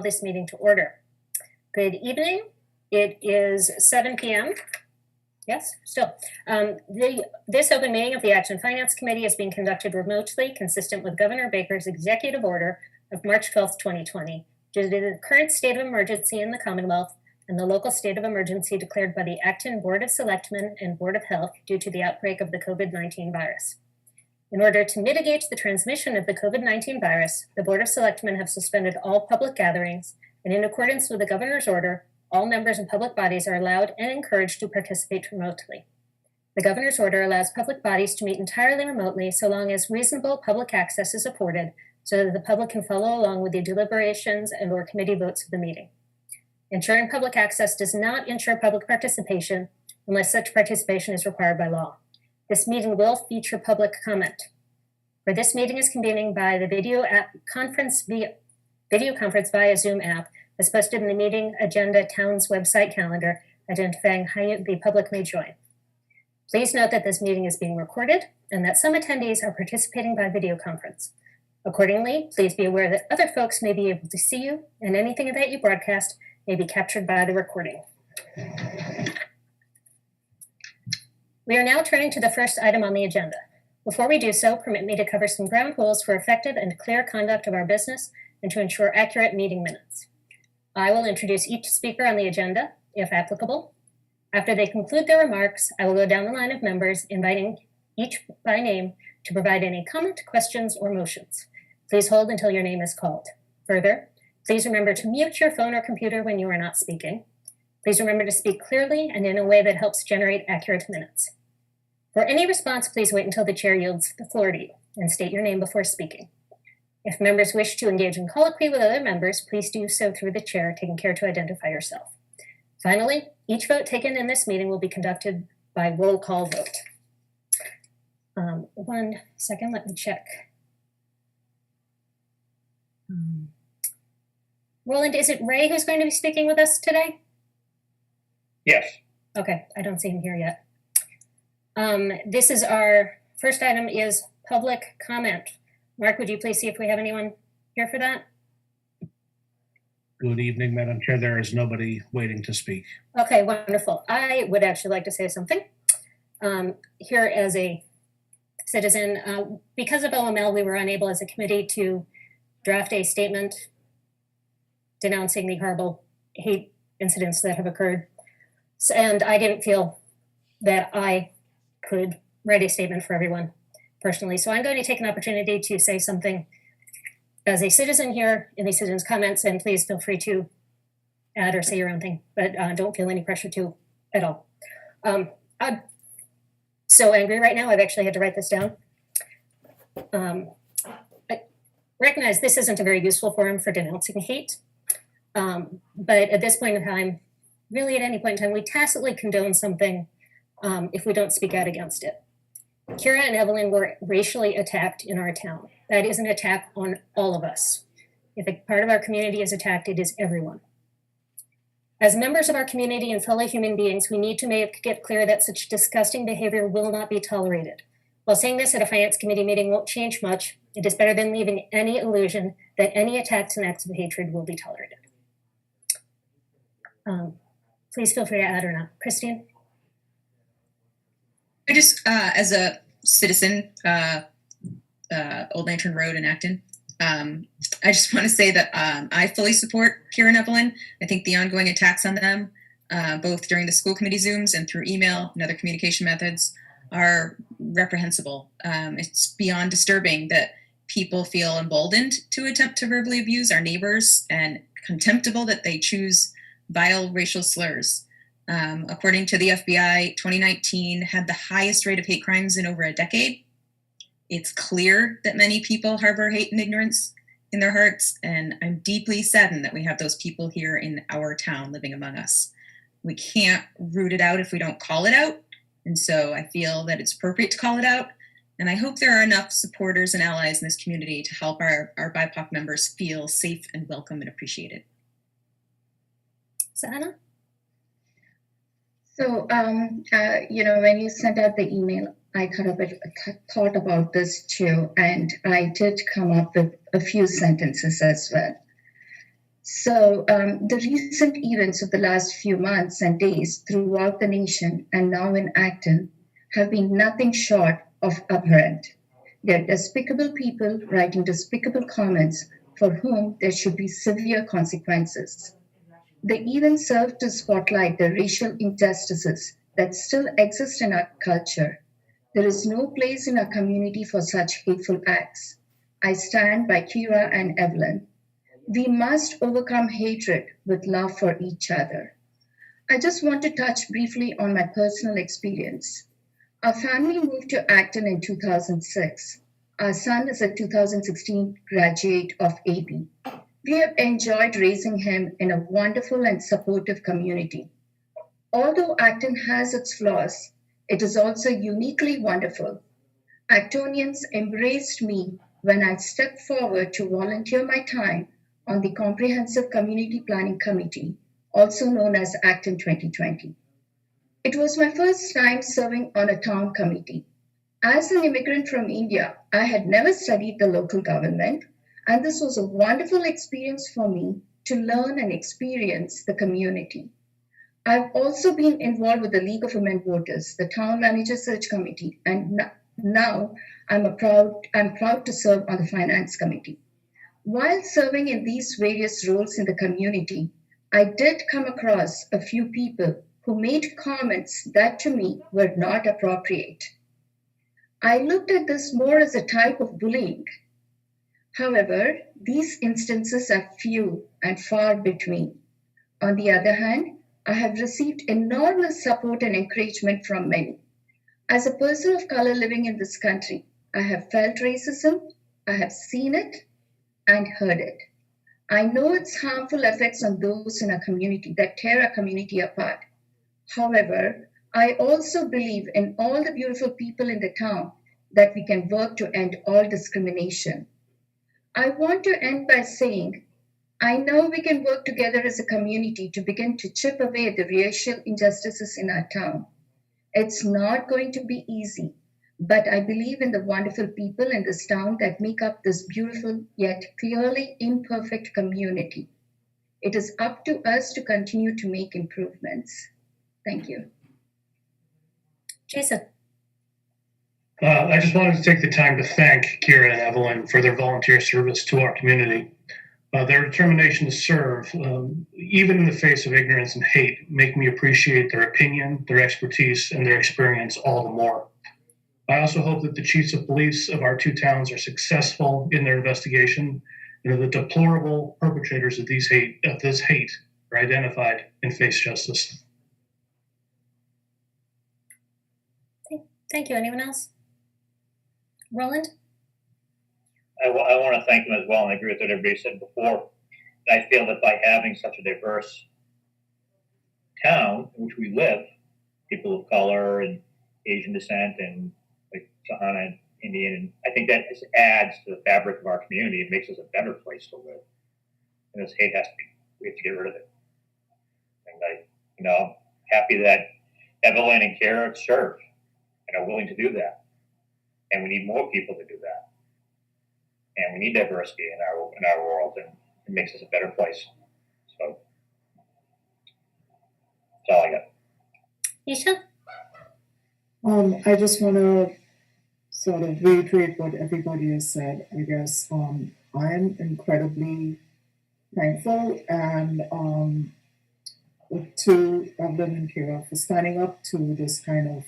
this meeting to order. Good evening. It is 7 p.m. Yes, still. This open meeting of the Action Finance Committee is being conducted remotely, consistent with Governor Baker's executive order of March 12th, 2020, due to the current state of emergency in the Commonwealth and the local state of emergency declared by the Acton Board of Selectmen and Board of Health due to the outbreak of the COVID-19 virus. In order to mitigate the transmission of the COVID-19 virus, the Board of Selectmen have suspended all public gatherings, and in accordance with the Governor's order, all members and public bodies are allowed and encouraged to participate remotely. The Governor's order allows public bodies to meet entirely remotely so long as reasonable public access is afforded so that the public can follow along with the deliberations and or committee votes of the meeting. Ensuring public access does not ensure public participation unless such participation is required by law. This meeting will feature public comment. For this meeting is convening by the video conference via Zoom app as posted in the meeting agenda town's website calendar, identifying how the public may join. Please note that this meeting is being recorded and that some attendees are participating by video conference. Accordingly, please be aware that other folks may be able to see you, and anything that you broadcast may be captured by the recording. We are now turning to the first item on the agenda. Before we do so, permit me to cover some ground rules for effective and clear conduct of our business and to ensure accurate meeting minutes. I will introduce each speaker on the agenda, if applicable. After they conclude their remarks, I will go down the line of members, inviting each by name to provide any comment, questions, or motions. Please hold until your name is called. Further, please remember to mute your phone or computer when you are not speaking. Please remember to speak clearly and in a way that helps generate accurate minutes. For any response, please wait until the chair yields the floor to you and state your name before speaking. If members wish to engage in colloquy with other members, please do so through the chair, taking care to identify yourself. Finally, each vote taken in this meeting will be conducted by roll call vote. 1 second, let me check. Roland, is it Ray who's going to be speaking with us today? Yes. Okay, I don't see him here yet. This is our first item is public comment. Mark, would you please see if we have anyone here for that? Good evening, Madam Chair. There is nobody waiting to speak. Okay, wonderful. I would actually like to say something. Here as a citizen, because of OML, we were unable as a committee to draft a statement denouncing the horrible hate incidents that have occurred. And I didn't feel that I could write a statement for everyone personally. So I'm going to take an opportunity to say something as a citizen here in the citizens' comments, and please feel free to add or say your own thing, but don't feel any pressure to at all. I'm so angry right now, I've actually had to write this down. I recognize this isn't a very useful forum for denouncing hate, but at this point in time, really at any point in time, we tacitly condone something if we don't speak out against it. Kira and Evelyn were racially attacked in our town. That is an attack on all of us. If a part of our community is attacked, it is everyone. As members of our community and fellow human beings, we need to make it clear that such disgusting behavior will not be tolerated. While saying this at a finance committee meeting won't change much, it is better than leaving any illusion that any attacks and acts of hatred will be tolerated. Please feel free to add or not. Christine? I just, as a citizen, Old Lantern Road in Acton, I just want to say that I fully support Kira and Evelyn. I think the ongoing attacks on them, both during the school committee Zooms and through email and other communication methods, are reprehensible. It's beyond disturbing that people feel emboldened to attempt to verbally abuse our neighbors, and contemptible that they choose vile racial slurs. According to the FBI, 2019 had the highest rate of hate crimes in over a decade. It's clear that many people harbor hate and ignorance in their hearts, and I'm deeply saddened that we have those people here in our town living among us. We can't root it out if we don't call it out, and so I feel that it's appropriate to call it out, and I hope there are enough supporters and allies in this community to help our BIPOC members feel safe and welcome and appreciated. Sahana? So, when you sent out the email, I kind of thought about this too, and I did come up with a few sentences as well. So the recent events of the last few months and days throughout the nation and now in Acton have been nothing short of abhorrent. They're despicable people writing despicable comments for whom there should be severe consequences. They even serve to spotlight the racial injustices that still exist in our culture. There is no place in our community for such hateful acts. I stand by Kira and Evelyn. We must overcome hatred with love for each other. I just want to touch briefly on my personal experience. Our family moved to Acton in 2006. Our son is a 2016 graduate of AP. We have enjoyed raising him in a wonderful and supportive community. Although Acton has its flaws, it is also uniquely wonderful. Actonians embraced me when I stepped forward to volunteer my time on the Comprehensive Community Planning Committee, also known as Acton 2020. It was my first time serving on a town committee. As an immigrant from India, I had never studied the local government, and this was a wonderful experience for me to learn and experience the community. I've also been involved with the League of Women Voters, the Town Manager Search Committee, and now I'm proud to serve on the Finance Committee. While serving in these various roles in the community, I did come across a few people who made comments that to me were not appropriate. I looked at this more as a type of bullying. However, these instances are few and far between. On the other hand, I have received enormous support and encouragement from many. As a person of color living in this country, I have felt racism, I have seen it, and heard it. I know its harmful effects on those in our community that tear our community apart. However, I also believe in all the beautiful people in the town that we can work to end all discrimination. I want to end by saying, I know we can work together as a community to begin to chip away at the racial injustices in our town. It's not going to be easy, but I believe in the wonderful people in this town that make up this beautiful yet clearly imperfect community. It is up to us to continue to make improvements. Thank you. Jason. I just wanted to take the time to thank Kira and Evelyn for their volunteer service to our community. Their determination to serve, even in the face of ignorance and hate, make me appreciate their opinion, their expertise, and their experience all the more. I also hope that the chiefs of police of our two towns are successful in their investigation and that the deplorable perpetrators of this hate are identified and face justice. Thank you. Anyone else? Roland? I want to thank them as well, and I agree with what everybody said before. I feel that by having such a diverse town in which we live, people of color and Asian descent and like Sahana and Indian, and I think that just adds to the fabric of our community. It makes us a better place to live. And this hate we have to get rid of it. And I'm happy that Evelyn and Kara serve and are willing to do that. And we need more people to do that. And we need diversity in our world, and it makes us a better place. So that's all I got. Isha? I just want to sort of reiterate what everybody has said. I guess I am incredibly thankful and to Evelyn and Kira for standing up to this kind of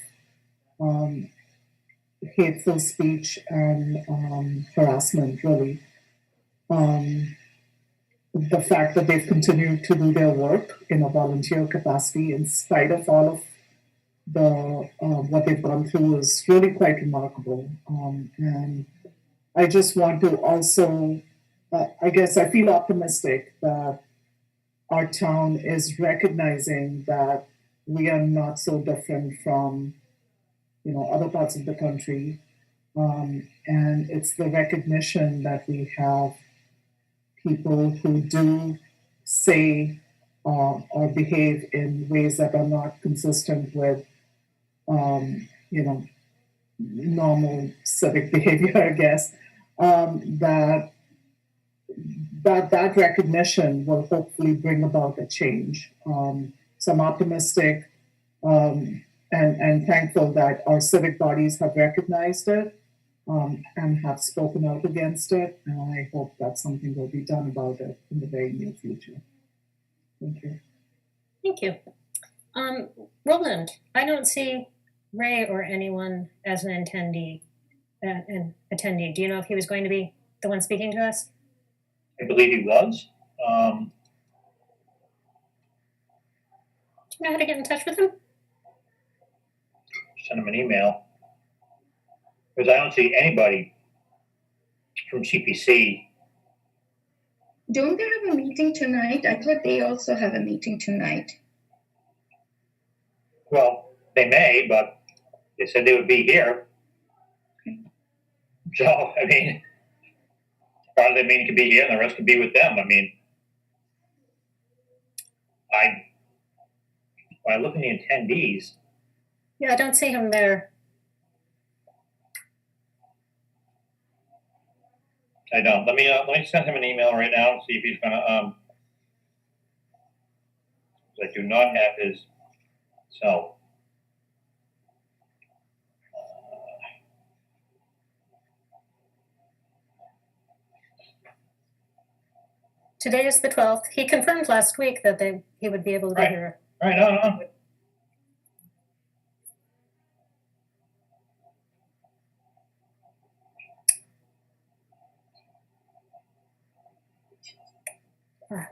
hateful speech and harassment, really. The fact that they've continued to do their work in a volunteer capacity in spite of all of the what they've gone through is really quite remarkable. And I just want to also, I guess I feel optimistic that our town is recognizing that we are not so different from other parts of the country. And it's the recognition that we have people who do say or behave in ways that are not consistent with, normal civic behavior, I guess, that that recognition will hopefully bring about a change. So I'm optimistic and thankful that our civic bodies have recognized it and have spoken out against it. And I hope that something will be done about it in the very near future. Thank you. Thank you. Roland, I don't see Ray or anyone as an attendee. Do you know if he was going to be the one speaking to us? I believe he was. Do you know how to get in touch with him? Send him an email. Because I don't see anybody from CPC. Don't they have a meeting tonight? I thought they also have a meeting tonight. Well, they may, but they said they would be here. So, I mean, part of the meeting could be here and the rest could be with them. I mean, when I look at the attendees, Yeah, I don't see him there. I don't. Let me send him an email right now and see if he's gonna. I do not have his cell. Today is the 12th. He confirmed last week that he would be able to be Right. here. All right, no.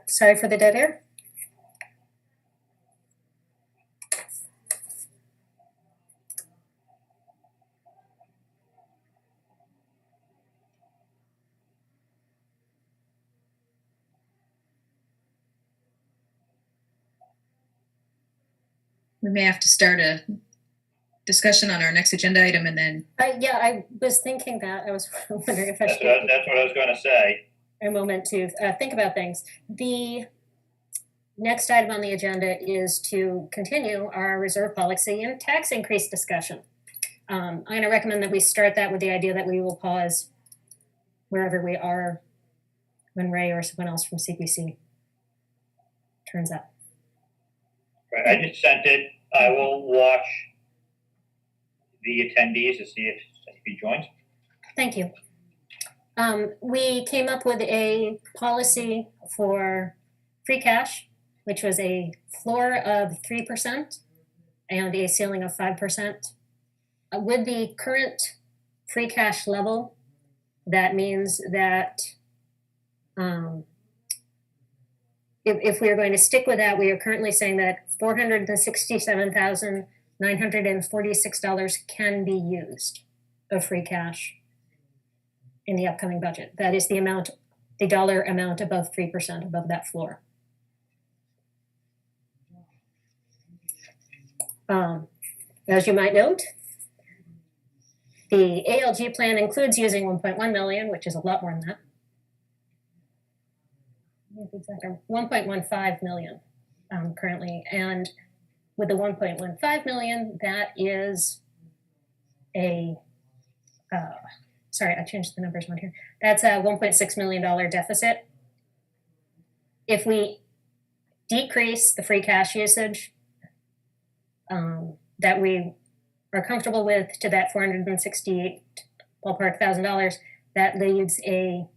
Sorry for the dead air. We may have to start a discussion on our next agenda item and then I was thinking that. I was wondering if I That's should what I was going to say. a moment to think about things. The next item on the agenda is to continue our reserve policy and tax increase discussion. I'm going to recommend that we start that with the idea that we will pause wherever we are when Ray or someone else from CPC turns up. Right, I just sent it. I will watch the attendees to see if he joins. Thank you. We came up with a policy for free cash, which was a floor of 3% and a ceiling of 5%. With the current free cash level, that means that if we are going to stick with that, we are currently saying that $467,946 can be used of free cash in the upcoming budget. That is the dollar amount above 3%, above that floor. As you might note, the ALG plan includes using 1.1 million, which is a lot more than that. 1.15 million currently, and with the 1.15 million, that is a sorry, I changed the numbers one here. That's a $1.6 million deficit. If we decrease the free cash usage that we are comfortable with to that $468 ballpark $1,000, that leaves a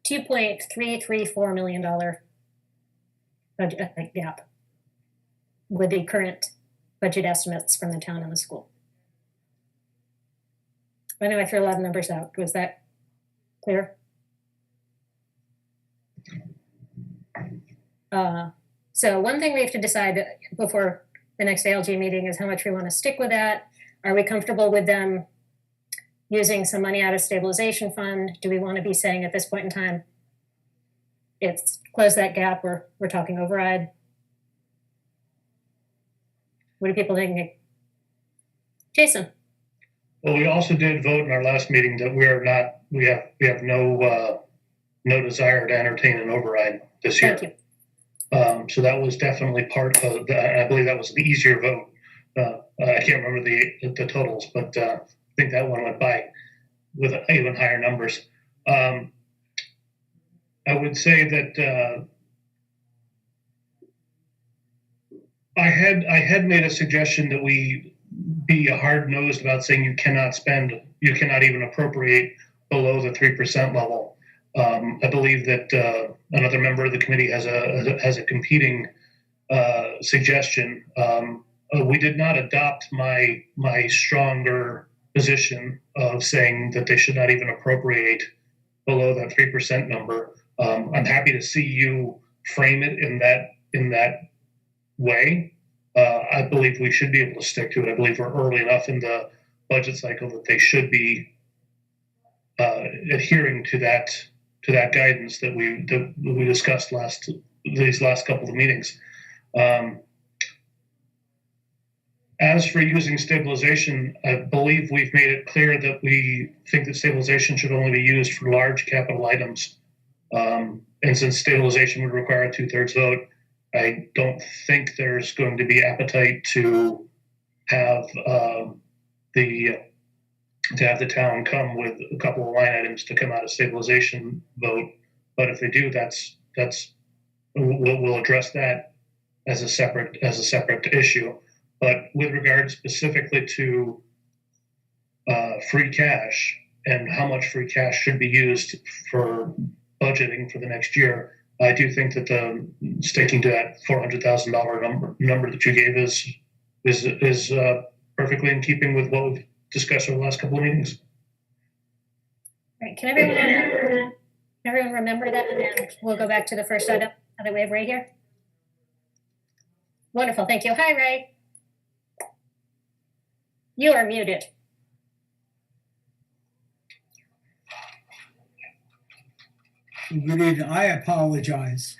$2.334 million budget gap with the current budget estimates from the town and the school. I know I threw a lot of numbers out. Was that clear? So one thing we have to decide before the next ALG meeting is how much we want to stick with that. Are we comfortable with them using some money out of stabilization fund? Do we want to be saying at this point in time, it's close that gap, or we're talking override? What do people think? Jason? Well, we also did vote in our last meeting that we have no desire to entertain an override this year. Thank you. So that was definitely part of that. I believe that was the easier vote. I can't remember the totals, but I think that one went by with even higher numbers. I would say that I had made a suggestion that we be hard nosed about saying you cannot even appropriate below the 3% level. I believe that another member of the committee has a competing suggestion. We did not adopt my stronger position of saying that they should not even appropriate below that 3% number. I'm happy to see you frame it in that way. I believe we should be able to stick to it. I believe we're early enough in the budget cycle that they should be adhering to that guidance that we discussed these last couple of meetings. As for using stabilization, I believe we've made it clear that we think that stabilization should only be used for large capital items. And since stabilization would require a 2/3 vote, I don't think there's going to be appetite to have the town come with a couple of line items to come out of stabilization vote. But if they do, we'll address that as a separate issue. But with regard specifically to free cash and how much free cash should be used for budgeting for the next year, I do think that sticking to that $400,000 number that you gave is perfectly in keeping with what we've discussed over the last couple of meetings. Right, can everyone remember that? And we'll go back to the first item that we have right here. Wonderful, thank you. Hi, Ray. You are muted. Good evening. I apologize.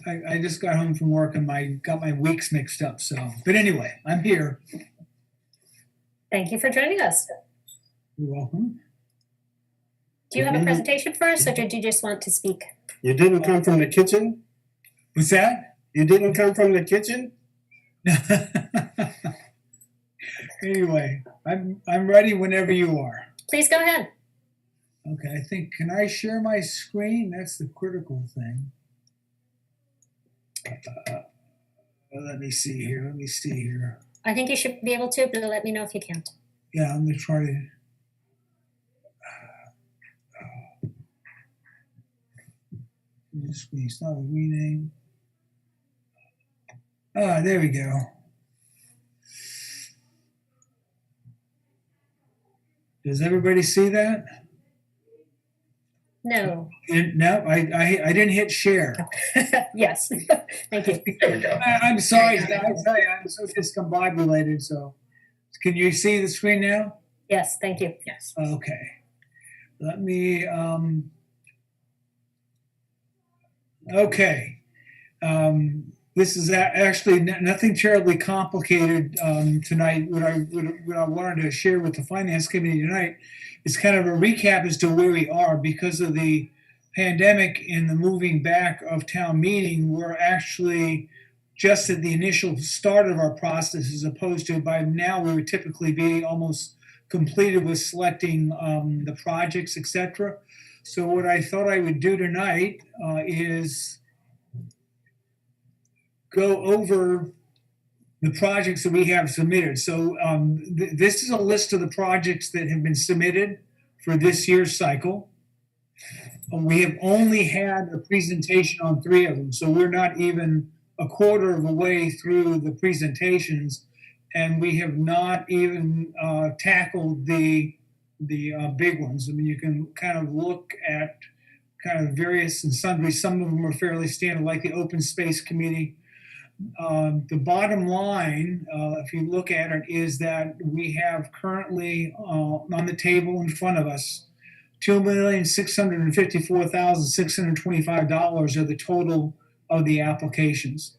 I just got home from work and got my weeks mixed up. But anyway, I'm here. Thank you for joining us. You're welcome. Do you have a presentation for us, or did you just want to speak? You didn't come from the kitchen? What's that? You didn't come from the kitchen? Anyway, I'm ready whenever you are. Please go ahead. Okay, can I share my screen? That's the critical thing. Let me see here. I think you should be able to, but let me know if you can't. Yeah, I'm gonna try to. It's not a rename. There we go. Does everybody see that? No. No, I didn't hit share. Yes. Thank you. I'm sorry, guys. I'm so discombobulated. So, can you see the screen now? Yes, thank you. Yes. Okay. Let me. Okay. This is actually nothing terribly complicated tonight. What I wanted to share with the Finance Committee tonight is kind of a recap as to where we are because of the pandemic and the moving back of town meeting. We're actually just at the initial start of our process, as opposed to by now we would typically be almost completed with selecting the projects, etc. So what I thought I would do tonight is go over the projects that we have submitted. So this is a list of the projects that have been submitted for this year's cycle. We have only had a presentation on 3 of them, so we're not even a quarter of the way through the presentations, and we have not even tackled the big ones. I mean, you can kind of look at kind of various and sundry. Some of them are fairly standard, like the Open Space Committee. The bottom line, if you look at it, is that we have currently on the table in front of us $2,654,625 are the total of the applications.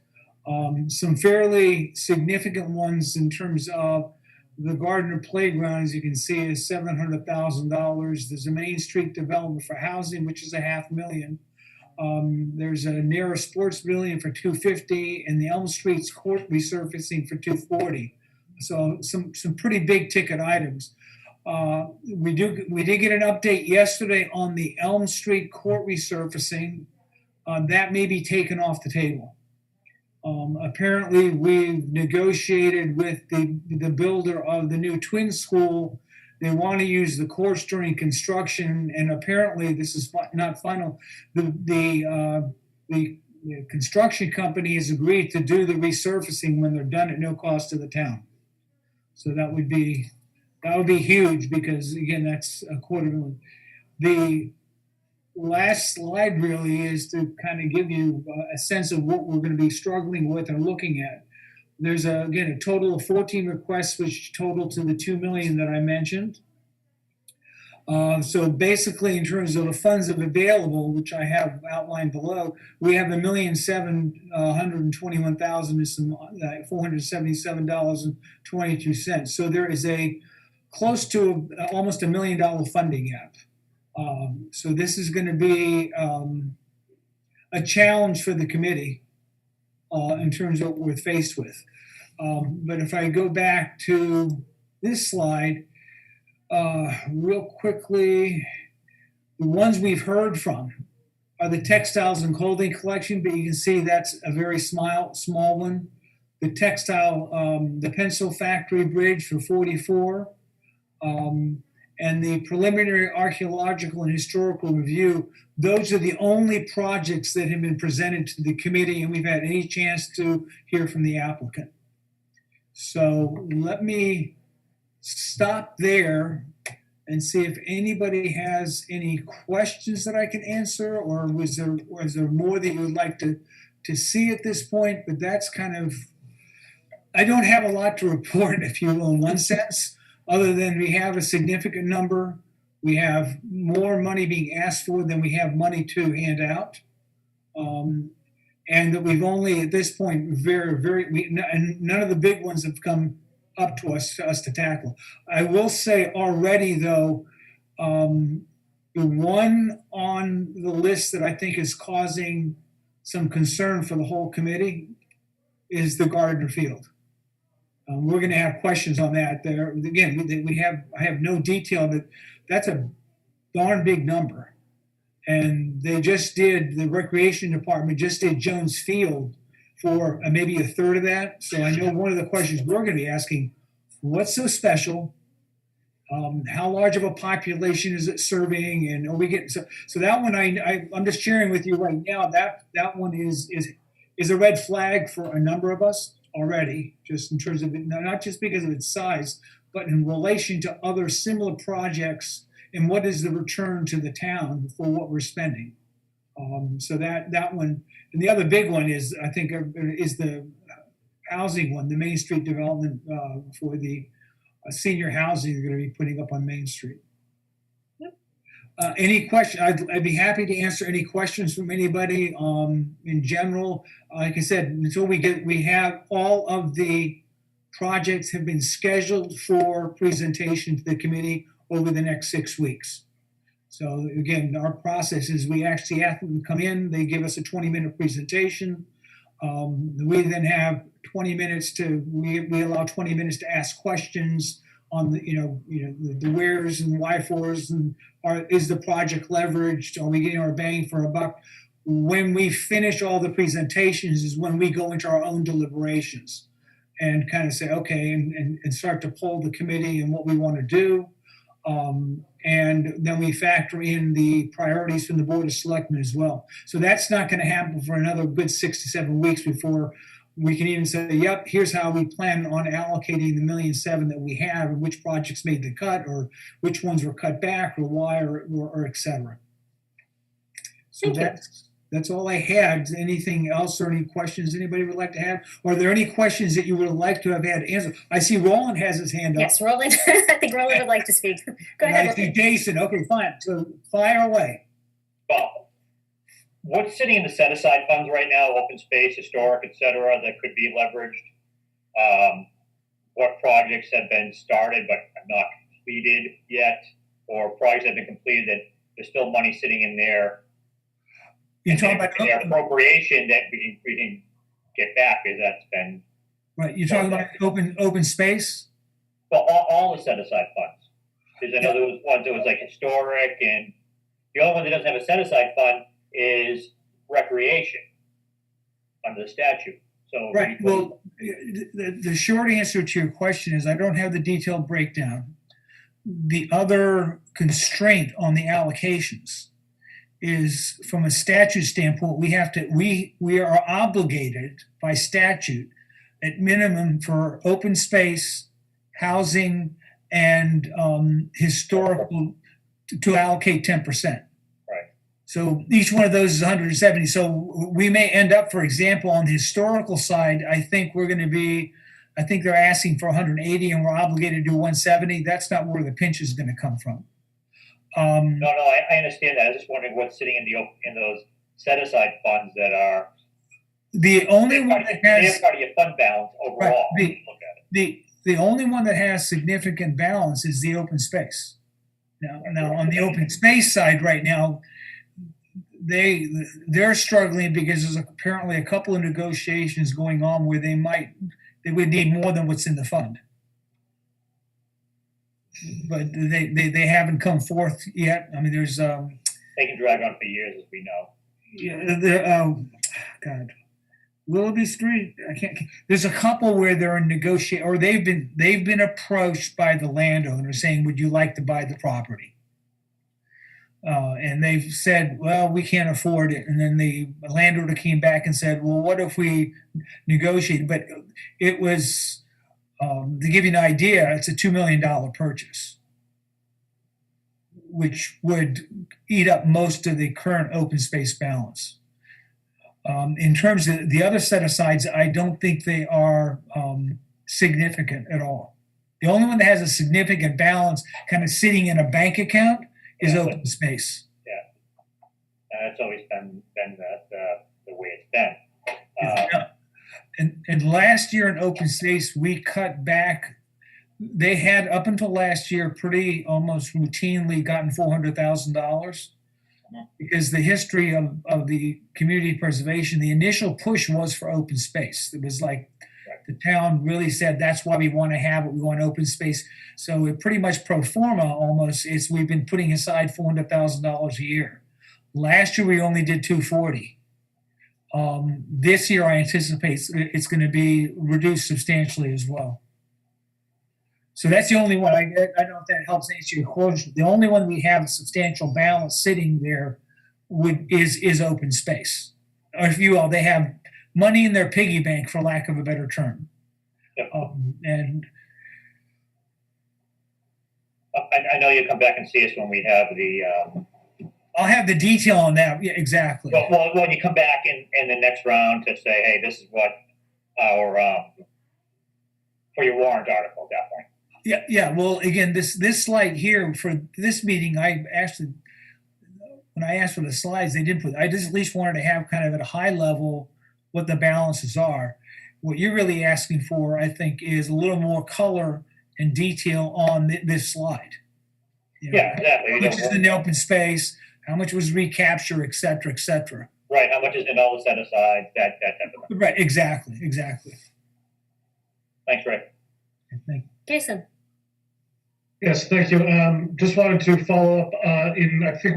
Some fairly significant ones in terms of the Gardner Playground, as you can see, is $700,000. There's a Main Street development for housing, which is $500,000. There's a narrow sports building for $250,000, and the Elm Street's court resurfacing for $240,000. So some pretty big ticket items. We did get an update yesterday on the Elm Street court resurfacing. That may be taken off the table. Apparently, we've negotiated with the builder of the new twin school. They want to use the courts during construction, and apparently, this is not final. The construction company has agreed to do the resurfacing when they're done at no cost to the town. So that would be huge because again, that's $250,000. The last slide really is to kind of give you a sense of what we're going to be struggling with and looking at. There's again a total of 14 requests, which total to the $2 million that I mentioned. So basically, in terms of the funds available, which I have outlined below, we have $1,721,477.22. So there is a close to almost $1 million funding gap. So this is going to be a challenge for the committee in terms of what we're faced with. But if I go back to this slide, real quickly, the ones we've heard from are the textiles and clothing collection, but you can see that's a very small one. The textile, the pencil factory bridge for 44, and the preliminary archaeological and historical review. Those are the only projects that have been presented to the committee, and we've had any chance to hear from the applicant. So let me stop there and see if anybody has any questions that I can answer, or was there more that you would like to see at this point? But that's kind of, I don't have a lot to report, if you will, in one sense, other than we have a significant number. We have more money being asked for than we have money to hand out. And that we've only, at this point, and none of the big ones have come up to us to tackle. I will say already, though, the one on the list that I think is causing some concern for the whole committee is the Gardner Field. We're going to have questions on that. There again, I have no detail, but that's a darn big number. And the recreation department just did Jones Field for maybe a third of that. So I know one of the questions we're going to be asking, what's so special? How large of a population is it serving? And are we getting so that one I'm just sharing with you right now, that one is a red flag for a number of us already, just in terms of it, not just because of its size, but in relation to other similar projects and what is the return to the town for what we're spending. So that one, and the other big one is, I think, is the housing one, the Main Street development for the senior housing they're going to be putting up on Main Street. Yep. Any question? I'd be happy to answer any questions from anybody in general. Like I said, until we have all of the projects have been scheduled for presentation to the committee over the next 6 weeks. So again, our process is we actually have them come in, they give us a 20-minute presentation. We then have 20 minutes we allow 20 minutes to ask questions on the wheres and why fors, and is the project leveraged? Are we getting our bang for a buck? When we finish all the presentations is when we go into our own deliberations and kind of say, okay, and start to poll the committee and what we want to do. And then we factor in the priorities from the Board of Selectmen as well. So that's not going to happen for another good 6 to 7 weeks before we can even say, yep, here's how we plan on allocating the $1.7 million that we have, and which projects made the cut, or which ones were cut back, or why, or et cetera. So that's all I had. Anything else or any questions anybody would like to have? Or are there any questions that you would like to have had answered? I see Roland has his hand up. Yes, Roland. I think Roland would like to speak. Go ahead. I see Jason. Okay, fine. So fire away. Well, what's sitting in the set-aside funds right now, open space, historic, et cetera, that could be leveraged? What projects have been started but not completed yet? Or projects that have been completed that there's still money sitting in there? You're talking about their appropriation that we can get back, because that's been right. You're talking about open space. Well, all the set aside funds. Because I know there was ones that was like historic, and the only one that doesn't have a set aside fund is recreation under the statute. So Right. Well, the short answer to your question is I don't have the detailed breakdown. The other constraint on the allocations is from a statute standpoint, we are obligated by statute at minimum for open space, housing, and historical to allocate 10%. Right. So each one of those is 170. So we may end up, for example, on the historical side, I think they're asking for 180 and we're obligated to do 170. That's not where the pinch is going to come from. No, I understand that. I was just wondering what's sitting in those set aside funds that are the only one that has part of your fund balance overall. Right, Look at it. the only one that has significant balance is the open space. Now on the open space side right now, they're struggling because there's apparently a couple of negotiations going on where they would need more than what's in the fund. But they haven't come forth yet. I mean, there's They can drag on for years, as we know. yeah, God, Willoughby Street. I can't. There's a couple where they're in negotiate, or they've been approached by the landowner saying, "Would you like to buy the property?" And they've said, "Well, we can't afford it." And then the landowner came back and said, "Well, what if we negotiate?" But it was, to give you an idea, it's a $2 million purchase, which would eat up most of the current open space balance. In terms of the other set asides, I don't think they are significant at all. The only one that has a significant balance kind of sitting in a bank account is open space. That's always been the way it's been. And last year in open space, we cut back. They had up until last year pretty almost routinely gotten $400,000 because the history of the community preservation, the initial push was for open space. It was like the town really said that's why we want to have it. We want open space. So it pretty much pro forma almost is we've been putting aside $400,000 a year. Last year we only did $240,000. This year, I anticipate it's going to be reduced substantially as well. So that's the only one. I don't know if that helps answer your question. The only one we have a substantial balance sitting there is open space. Or if you will, they have money in their piggy bank, for lack of a better term. Yep. And I know you'll come back and see us when we have the. I'll have the detail on that. Yeah, exactly. Well, when you come back in the next round to say, hey, this is what our for your warrant article at that point. Yeah. Well, again, this slide here for this meeting, I actually, when I asked for the slides, they didn't put. I just at least wanted to have kind of at a high level what the balances are. What you're really asking for, I think, is a little more color and detail on this slide. You know, Yeah, exactly. How much is in the open space? How much was recapture, et cetera, et cetera. Right. How much is in all the set aside? That type of thing. Right. Exactly. Thanks, Ray. Thank you. Jason. Yes, thank you. Just wanted to follow up. I think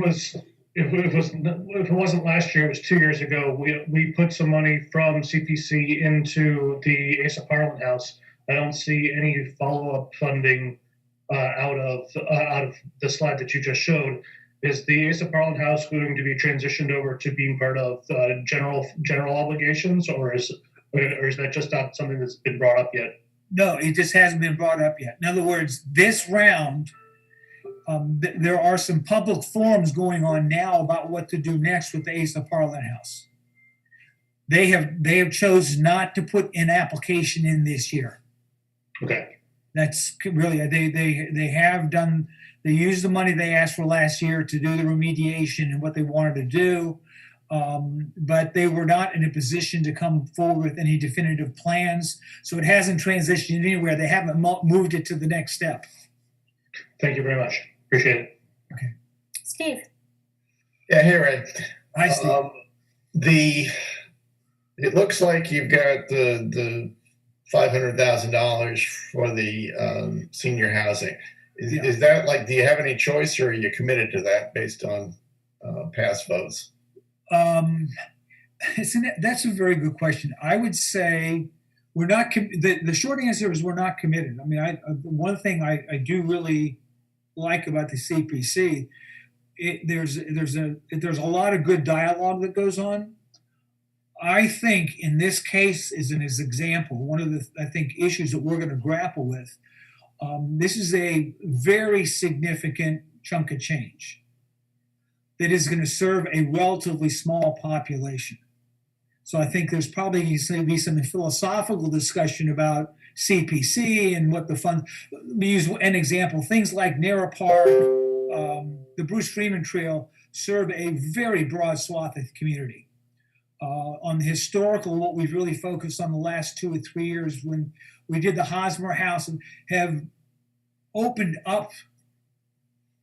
if it wasn't last year, it was 2 years ago. We put some money from CPC into the Asa Parliament House. I don't see any follow-up funding out of the slide that you just showed. Is the Asa Parliament House going to be transitioned over to being part of general obligations, or is that just not something that's been brought up yet? No, it just hasn't been brought up yet. In other words, this round, there are some public forums going on now about what to do next with the Asa Parliament House. They have chosen not to put an application in this year. Okay. That's really they have done. They used the money they asked for last year to do the remediation and what they wanted to do, but they were not in a position to come forward with any definitive plans. So it hasn't transitioned anywhere. They haven't moved it to the next step. Thank you very much. Appreciate it. Okay. Steve. Yeah, hey, Ray. Hi, Steve. It looks like you've got the $500,000 for the senior housing. Yeah. Is that like, do you have any choice, or are you committed to that based on past votes? That's a very good question. I would say we're not. The short answer is we're not committed. I mean, one thing I do really like about the CPC, there's a lot of good dialogue that goes on. I think in this case, as an example, one of the issues that we're going to grapple with. This is a very significant chunk of change that is going to serve a relatively small population. So I think there's probably going to be some philosophical discussion about CPC and what the fund. Let me use an example. Things like Nara Park, the Bruce Freeman Trail serve a very broad swath of the community. On the historical, what we've really focused on the last 2 or 3 years when we did the Hosmer House and have opened up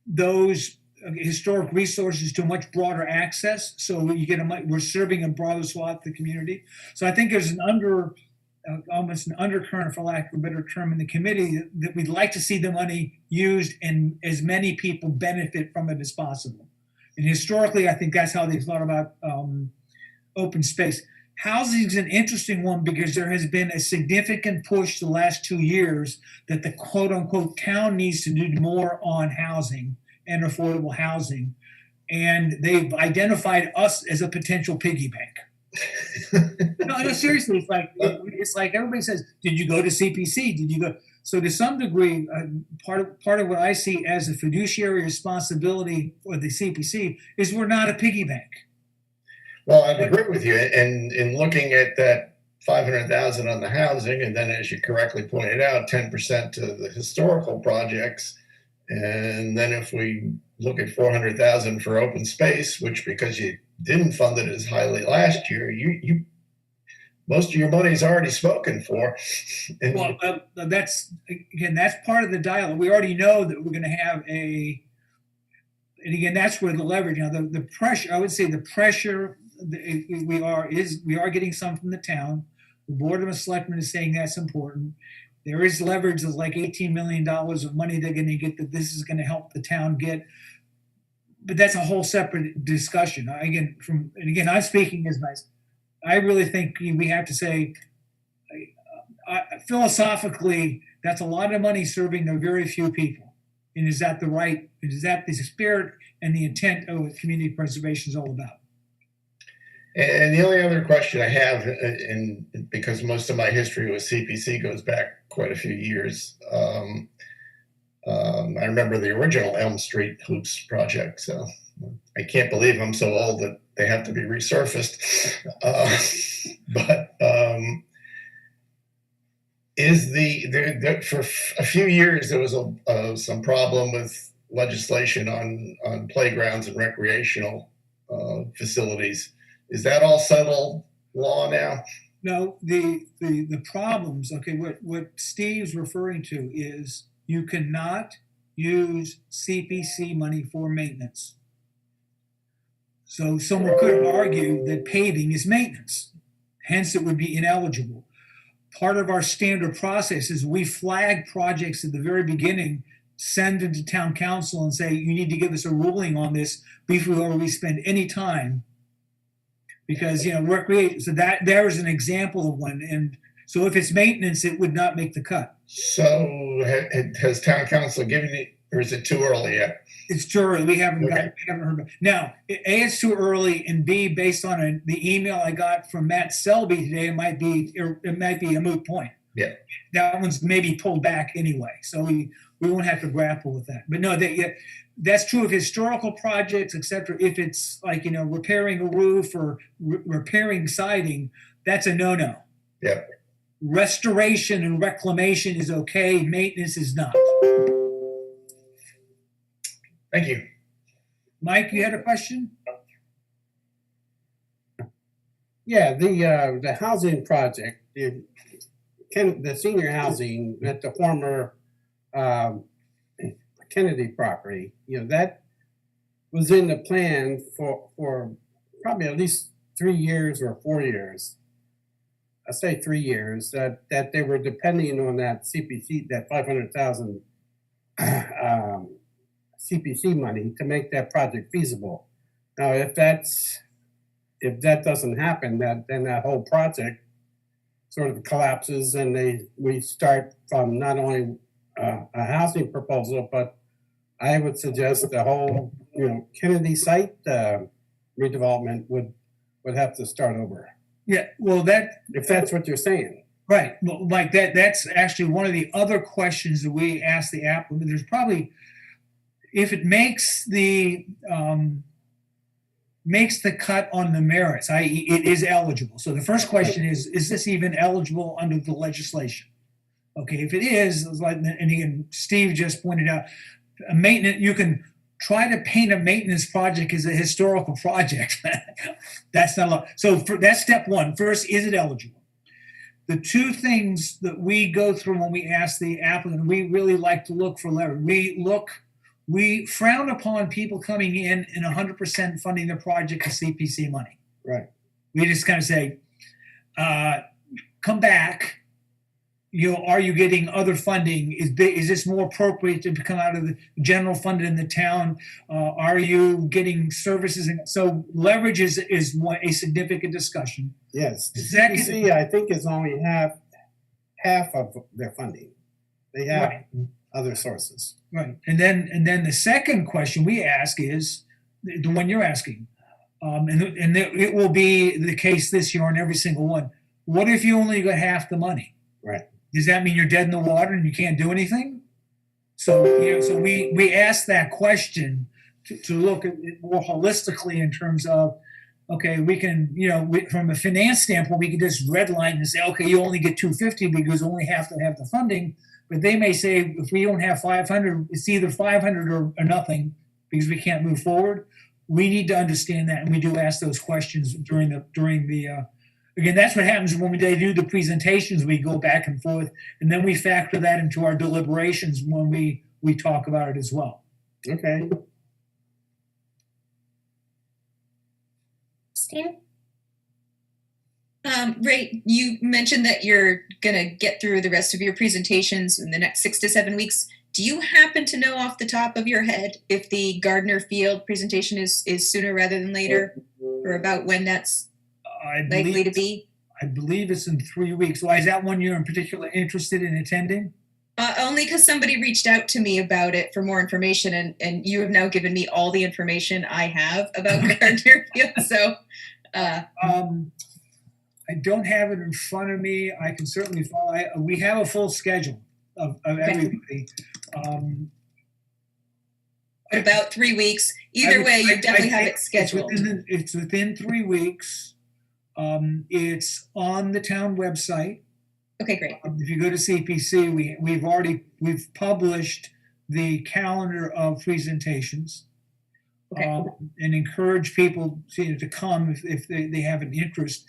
those historic resources to much broader access. So you get we're serving a broader swath of the community. So I think there's almost an undercurrent, for lack of a better term, in the committee that we'd like to see the money used and as many people benefit from it as possible. And historically, I think that's how they thought about open space. Housing is an interesting one because there has been a significant push the last 2 years that the quote unquote town needs to do more on housing and affordable housing. And they've identified us as a potential piggy bank. No, seriously, it's like everybody says, did you go to CPC? Did you go? So to some degree, part of what I see as a fiduciary responsibility for the CPC is we're not a piggy bank. Well, I agree with you. And in looking at that 500,000 on the housing, and then as you correctly pointed out, 10% to the historical projects, and then if we look at 400,000 for open space, which because you didn't fund it as highly last year, you most of your money is already spoken for. And well, that's part of the dialogue. We already know that we're going to have and again, that's where the leverage. Now, the pressure. I would say the pressure. We are getting some from the town. The Board of Selectmen is saying that's important. There is leverage of like $18 million of money they're going to get that this is going to help the town get. But that's a whole separate discussion. Again, I'm speaking as myself. I really think we have to say, philosophically, that's a lot of money serving a very few people. And is that the spirit and the intent of what community preservation is all about? And the only other question I have, and because most of my history with CPC goes back quite a few years, I remember the original Elm Street Hoops project. So I can't believe I'm so old that they have to be resurfaced. But for a few years there was some problem with legislation on playgrounds and recreational facilities. Is that all settled law now? No, the problems. Okay, what Steve's referring to is you cannot use CPC money for maintenance. So someone could argue that paving is maintenance, hence it would be ineligible. Part of our standard process is we flag projects at the very beginning, send it to town council and say, you need to give us a ruling on this before we spend any time. Because, recreate, so that there is an example of one. And so if it's maintenance, it would not make the cut. So has town council given it, or is it too early yet? It's too early. We haven't heard. Now, A, it's too early, and B, based on the email I got from Matt Selby today, it might be a moot point. Yeah. That one's maybe pulled back anyway. So we won't have to grapple with that. But no, that's true of historical projects, et cetera. If it's like, repairing a roof or repairing siding, that's a no-no. Yeah. Restoration and reclamation is okay. Maintenance is not. Thank you. Mike, you had a question? Yeah, the housing project, the senior housing at the former Kennedy property, that was in the plan for probably at least 3 years or 4 years. I say 3 years, that they were depending on that CPC, that 500,000 CPC money to make that project feasible. Now, if that doesn't happen, then that whole project sort of collapses, and we start from not only a housing proposal, but I would suggest the whole Kennedy site redevelopment would have to start over. Yeah, well, If that's what you're saying. right, well, like that's actually one of the other questions that we asked the applicant. There's probably, if it makes the cut on the merits, i.e. it is eligible. So the first question is this even eligible under the legislation? Okay, if it is, and again, Steve just pointed out, a maintenance, you can try to paint a maintenance project as a historical project. That's not allowed. So that's step one. First, is it eligible? The two things that we go through when we ask the applicant, we really like to look for leverage. We frown upon people coming in and 100% funding their project with CPC money. Right. We just kind of say, come back. Are you getting other funding? Is this more appropriate to come out of the general fund in the town? Are you getting services? So leverage is a significant discussion. Yes. Second- CPC, I think, is only half of their funding. They have other sources. Right. And then the second question we ask is the one you're asking. And it will be the case this year on every single one. What if you only got half the money? Right. Does that mean you're dead in the water and you can't do anything? So so we ask that question to look at it more holistically in terms of, okay, we can, from a finance standpoint, we can just redline and say, okay, you only get 250 because only half to have the funding. But they may say, if we don't have 500, it's either 500 or nothing because we can't move forward. We need to understand that, and we do ask those questions during the. Again, that's what happens when they do the presentations. We go back and forth, and then we factor that into our deliberations when we talk about it as well. Okay. Steve? Ray, you mentioned that you're going to get through the rest of your presentations in the next 6 to 7 weeks. Do you happen to know off the top of your head if the Gardner Field presentation is sooner rather than later, or about when that's likely to be? I believe it's in 3 weeks. Why is that one you're in particular interested in attending? Only because somebody reached out to me about it for more information, and you have now given me all the information I have about Gardner Field. So, I don't have it in front of me. I can certainly follow. We have a full schedule of everybody. about 3 weeks. Either way, you definitely have it scheduled. It's within 3 weeks. It's on the town website. Okay, great. If you go to CPC, we've published the calendar of presentations. Okay. And encourage people to come if they have an interest.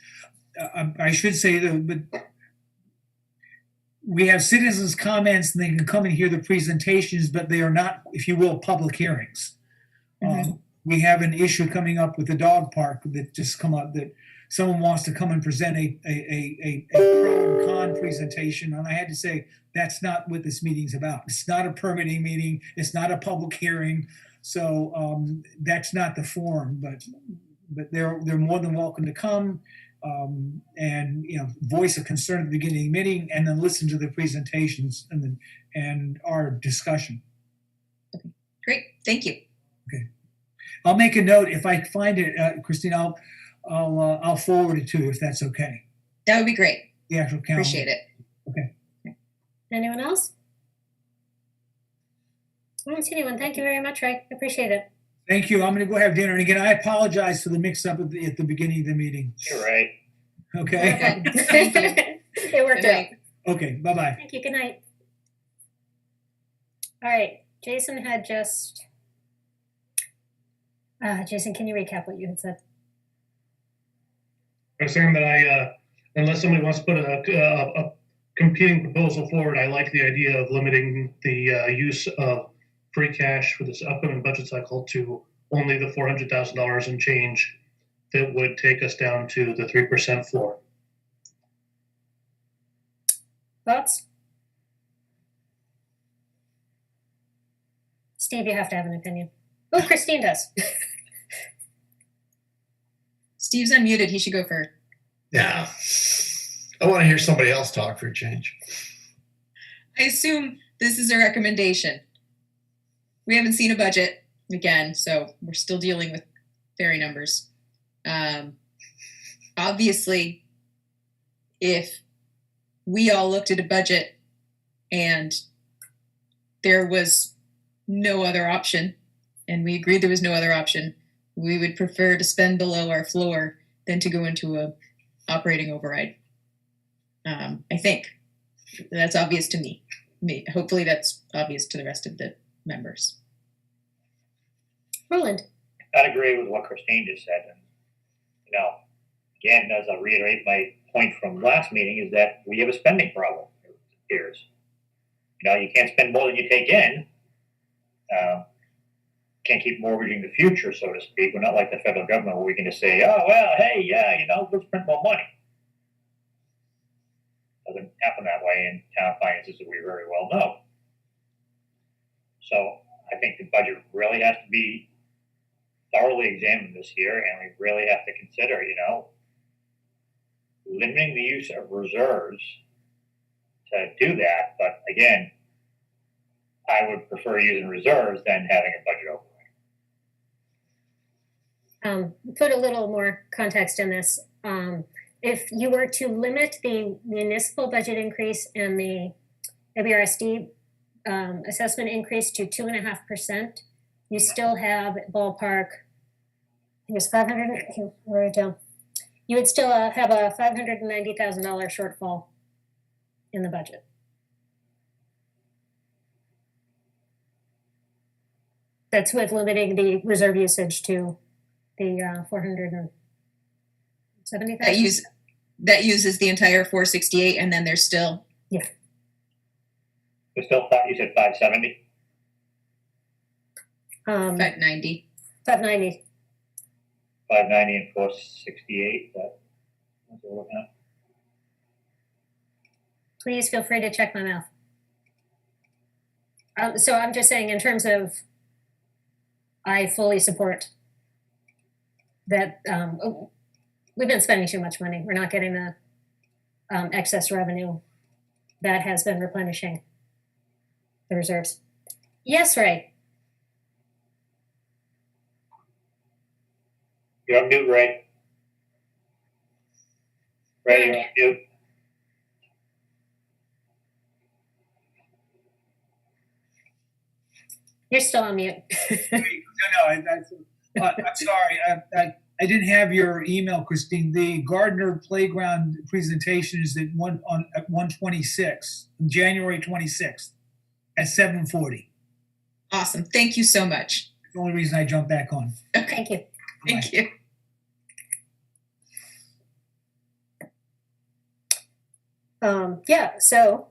I should say that, but we have citizens' comments and they can come and hear the presentations, but they are not, if you will, public hearings. Mm-hmm. We have an issue coming up with the dog park that just come up that someone wants to come and present a pro and con presentation, and I had to say that's not what this meeting's about. It's not a permitting meeting. It's not a public hearing. So that's not the forum, but they're more than welcome to come and voice a concern at the beginning of the meeting, and then listen to the presentations and our discussion. Okay. Great, thank you. Okay, I'll make a note if I find it, Christine. I'll forward it to you if that's okay. That would be great. The actual calendar. Appreciate it. Okay. Anyone else? I don't see anyone. Thank you very much, Ray. Appreciate it. Thank you. I'm going to go have dinner. And again, I apologize for the mix-up at the beginning of the meeting. You're right. Okay. It worked out. Okay. Bye-bye. Thank you. Good night. All right. Jason had just. Jason, can you recap what you had said? I was saying that unless somebody wants to put a competing proposal forward, I like the idea of limiting the use of free cash for this upcoming budget cycle to only the $400,000 and change that would take us down to the 3% floor. Thoughts? Steve, you have to have an opinion. Oh, Christine does. Steve's unmuted. He should go first. Yeah. I want to hear somebody else talk for a change. I assume this is a recommendation. We haven't seen a budget again, so we're still dealing with fairy numbers. Obviously, if we all looked at a budget and there was no other option, and we agreed there was no other option, we would prefer to spend below our floor than to go into a operating override. I think that's obvious to me. Hopefully that's obvious to the rest of the members. Roland. I'd agree with what Christine just said. And, again, as I'll reiterate my point from last meeting, is that we have a spending problem, it appears. You can't spend more than you take in. Can't keep mortgaging the future, so to speak. We're not like the federal government where we can just say, oh, well, hey, yeah, let's print more money. Doesn't happen that way in town finances, as we very well know. So I think the budget really has to be thoroughly examined this year, and we really have to consider, limiting the use of reserves to do that. But again, I would prefer using reserves than having a budget override. Put a little more context in this. If you were to limit the municipal budget increase and the WRSD assessment increase to 2.5%, you still have ballpark, it was 500, wrote it down. You would still have a $590,000 shortfall in the budget. That's with limiting the reserve usage to the 470,000. That uses the entire 468, and then there's still You still thought you said 570? 590. 590. 590 and 468. That's what we're looking at. Please feel free to check my math. So I'm just saying, in terms of, I fully support that. We've been spending too much money. We're not getting the excess revenue that has been replenishing the reserves. Yes, Ray. You're on mute, Ray. Ray, you're on mute. You're still on mute. I'm sorry. I didn't have your email, Christine. The Gardner Playground presentation is at 1:26, January 26th at 7:40. Awesome. Thank you so much. That's the only reason I jumped back on. Thank you. Thank you. Yeah, so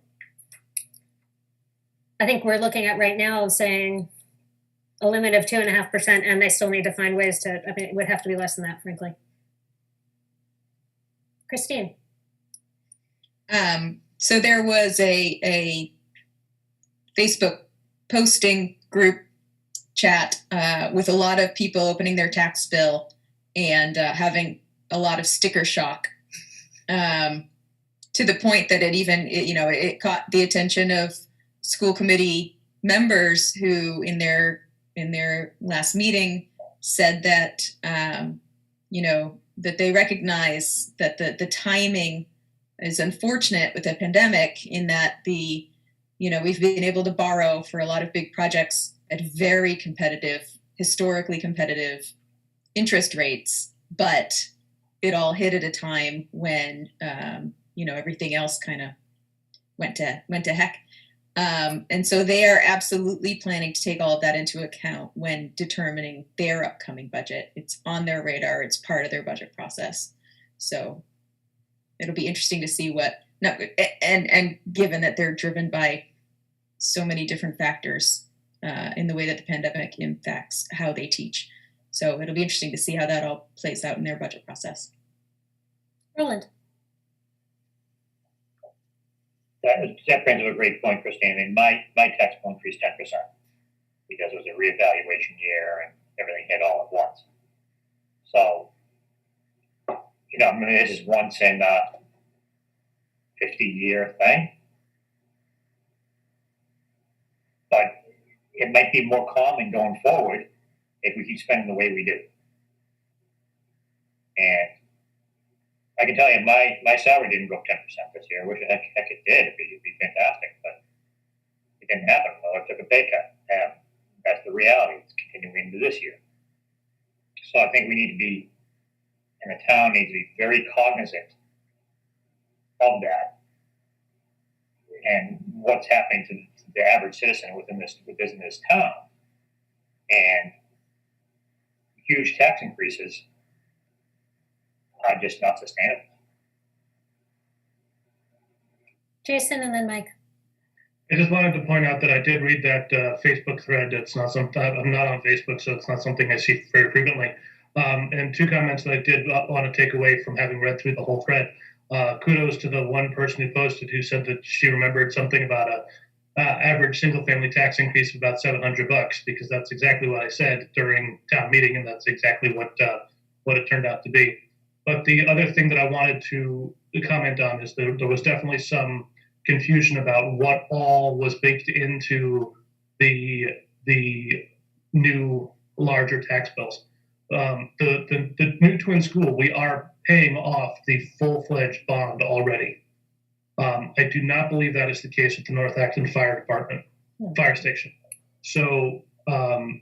I think we're looking at right now saying a limit of 2.5%, and they still need to find ways to, I mean, it would have to be less than that, frankly. Christine. So there was a Facebook posting group chat with a lot of people opening their tax bill and having a lot of sticker shock, to the point that it caught the attention of school committee members who in their last meeting said that that they recognize that the timing is unfortunate with the pandemic, in that we've been able to borrow for a lot of big projects at very competitive, historically competitive interest rates, but it all hit at a time when everything else kind of went to heck. And so they are absolutely planning to take all of that into account when determining their upcoming budget. It's on their radar. It's part of their budget process. So it'll be interesting to see and given that they're driven by so many different factors in the way that the pandemic impacts how they teach. So it'll be interesting to see how that all plays out in their budget process. Roland. That brings up a great point, Christine. I mean, my tax bill increased 10%. because it was a reevaluation year and everything hit all at once. So, I mean, this is once in a 50-year thing. But it might be more common going forward if we keep spending the way we do. And I can tell you, my salary didn't go up 10% this year. I wish heck it did. It'd be fantastic, but it didn't happen. Well, I took a pay cut. And that's the reality. It's continuing into this year. So I think we need to be, and the town needs to be very cognizant of that and what's happening to the average citizen within this town. And huge tax increases are just not sustainable. Jason and then Mike. I just wanted to point out that I did read that Facebook thread. It's not something I'm not on Facebook, so it's not something I see very frequently. And two comments that I did want to take away from having read through the whole thread. Kudos to the one person who posted who said that she remembered something about a average single-family tax increase of about $700, because that's exactly what I said during town meeting, and that's exactly what it turned out to be. But the other thing that I wanted to comment on is that there was definitely some confusion about what all was baked into the new larger tax bills. The new twin school, we are paying off the full-fledged bond already. I do not believe that is the case at the North Acton Fire Department, fire station. So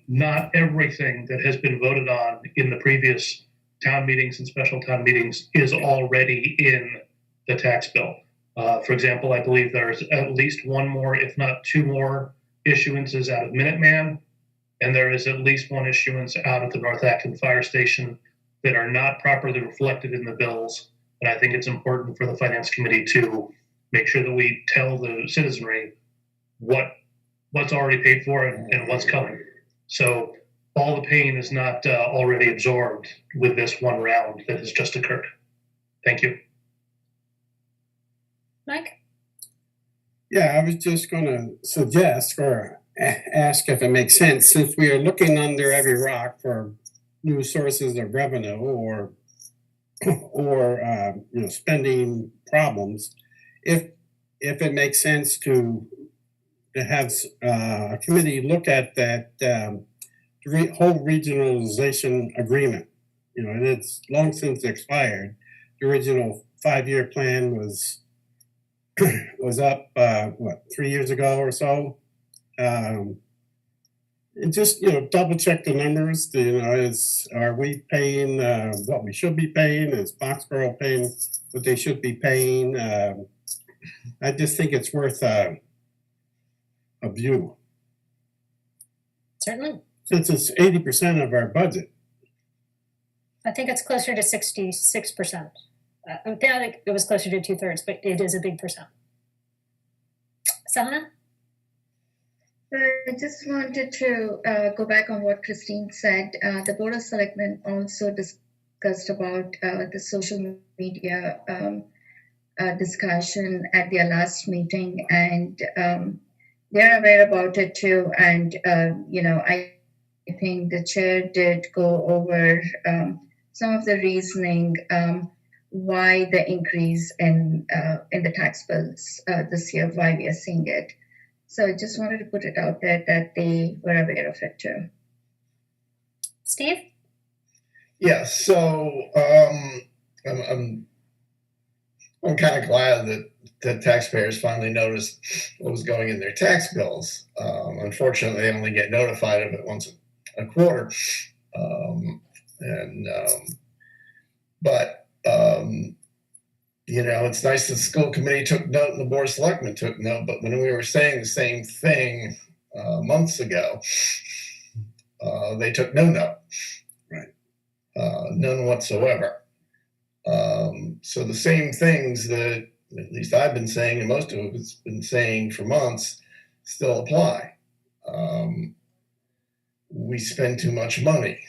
not everything that has been voted on in the previous town meetings and special town meetings is already in the tax bill. For example, I believe there's at least one more, if not two more, issuances out of Minuteman, and there is at least one issuance out of the North Acton Fire Station that are not properly reflected in the bills. And I think it's important for the Finance Committee to make sure that we tell the citizenry what's already paid for and what's coming. So all the pain is not already absorbed with this one round that has just occurred. Thank you. Mike? Yeah, I was just going to suggest or ask if it makes sense, since we are looking under every rock for new sources of revenue or spending problems, if it makes sense to have a committee look at that whole regionalization agreement. And it's long since expired. The original 5-year plan was up 3 years ago or so. And just double check the numbers. Are we paying what we should be paying? Is Foxborough paying what they should be paying? I just think it's worth a view, Certainly. since it's 80% of our budget. I think it's closer to 66%. I thought it was closer to 2/3, but it is a big percent. Sana? I just wanted to go back on what Christine said. The Board of Selectmen also discussed about the social media discussion at their last meeting, and they're aware about it too. And I think the chair did go over some of the reasoning why the increase in the tax bills this year, why we are seeing it. So I just wanted to put it out there that they were aware of it too. Steve? Yeah, so I'm kind of glad that the taxpayers finally noticed what was going in their tax bills. Unfortunately, they only get notified of it once a quarter. But it's nice that the school committee took note and the board of selectmen took note, but when we were saying the same thing months ago, they took no note. Right. None whatsoever. So the same things that at least I've been saying and most of it's been saying for months still apply. We spend too much money.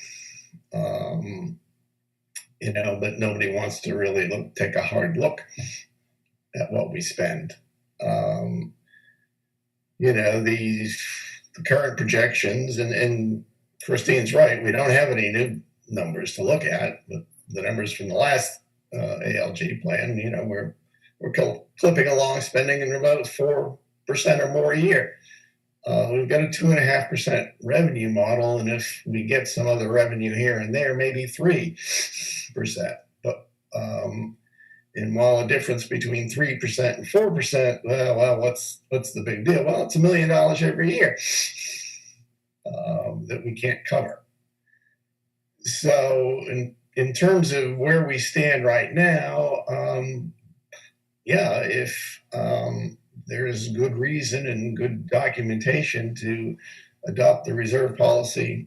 But nobody wants to really take a hard look at what we spend. The the current projections, and Christine's right, we don't have any new numbers to look at, but the numbers from the last ALG plan, you know, we're clipping along spending in about 4% or more a year. We've got a 2.5% revenue model, and if we get some other revenue here and there, maybe 3%. But and while a difference between 3% and 4%, well, what's the big deal? Well, it's $1 million every year that we can't cover. So in terms of where we stand right now, if there is good reason and good documentation to adopt the reserve policy,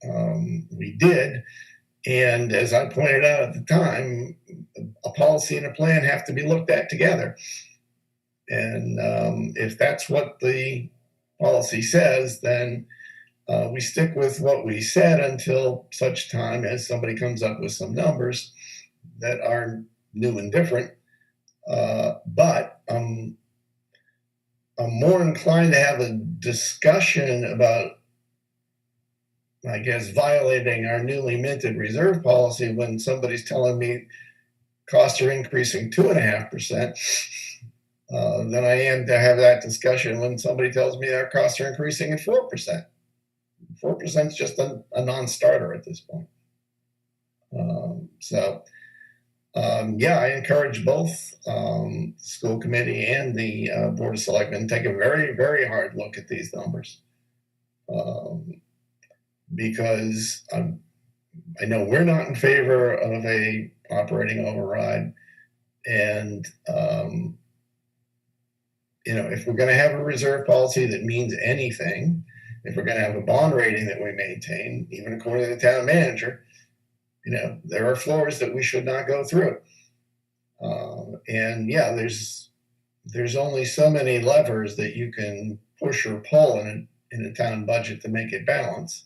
we did. And as I pointed out at the time, a policy and a plan have to be looked at together. And if that's what the policy says, then we stick with what we said until such time as somebody comes up with some numbers that are new and different. But I'm more inclined to have a discussion about, I guess, violating our newly minted reserve policy when somebody's telling me costs are increasing 2.5%, than I am to have that discussion when somebody tells me their costs are increasing at 4%. 4% is just a non-starter at this point. I encourage both school committee and the Board of Selectmen to take a very, very hard look at these numbers. Because I know we're not in favor of a operating override, and if we're going to have a reserve policy that means anything, if we're going to have a bond rating that we maintain, even according to the town manager, there are floors that we should not go through. There's only so many levers that you can push or pull in a town budget to make it balance.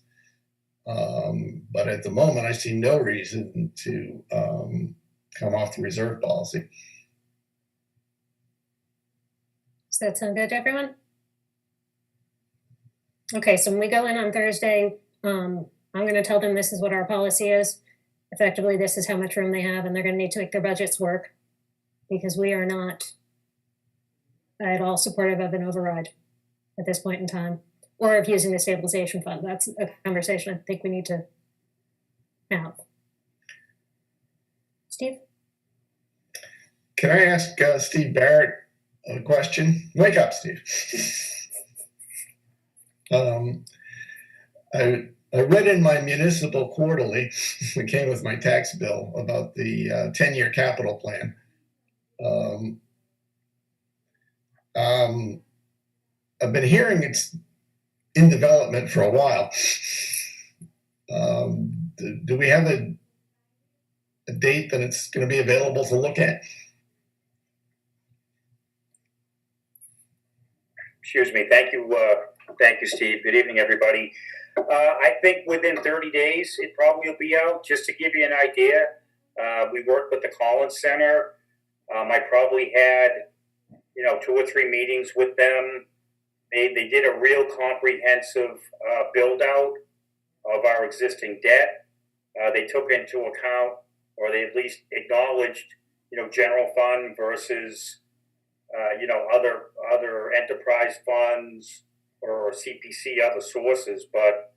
But at the moment, I see no reason to come off the reserve policy. Does that sound good to everyone? Okay, so when we go in on Thursday, I'm going to tell them this is what our policy is. Effectively, this is how much room they have, and they're going to need to make their budgets work, because we are not at all supportive of an override at this point in time, or of using the stabilization fund. That's a conversation I think we need to have. Steve? Can I ask Steve Barrett a question? Wake up, Steve. I read in my municipal quarterly, that came with my tax bill, about the 10-year capital plan. I've been hearing it's in development for a while. Do we have a date that it's going to be available to look at? Excuse me. Thank you, Steve. Good evening, everybody. I think within 30 days, it probably will be out. Just to give you an idea, we worked with the Collins Center. I probably had, 2 or 3 meetings with them. They did a real comprehensive build out of our existing debt. They took into account, or they at least acknowledged, general fund versus, other enterprise funds or CPC, other sources. But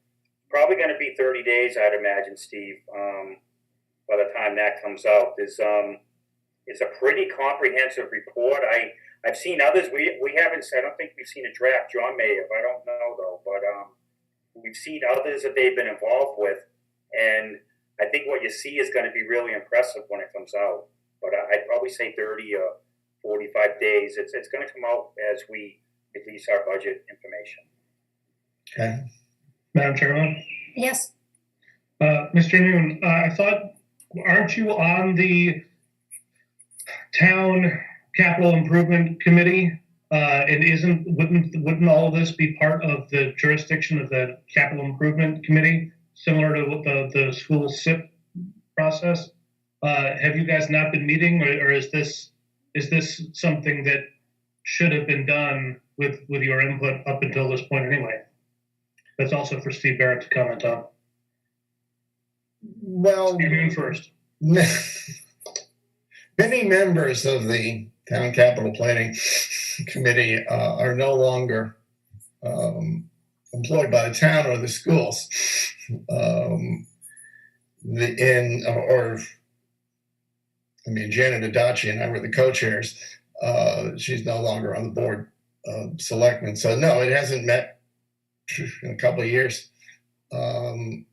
probably going to be 30 days, I'd imagine, Steve. By the time that comes out, it's a pretty comprehensive report. I've seen others. We haven't. I don't think we've seen a draft. John may have. I don't know though. But we've seen others that they've been involved with, and I think what you see is going to be really impressive when it comes out. But I'd probably say 30 or 45 days. It's going to come out as we release our budget information. Okay. Madam Chairman? Yes. Mr. Noon, I thought, aren't you on the town capital improvement committee? And wouldn't all of this be part of the jurisdiction of the capital improvement committee, similar to what the school SIP process? Have you guys not been meeting, or is this something that should have been done with your input up until this point anyway. That's also for Steve Barrett to comment on. Well, Steve Moon first. many members of the Town Capital Planning Committee are no longer employed by the town or the schools. Janet Adachi and I were the co-chairs. She's no longer on the board of selectmen. So no, it hasn't met in a couple of years. To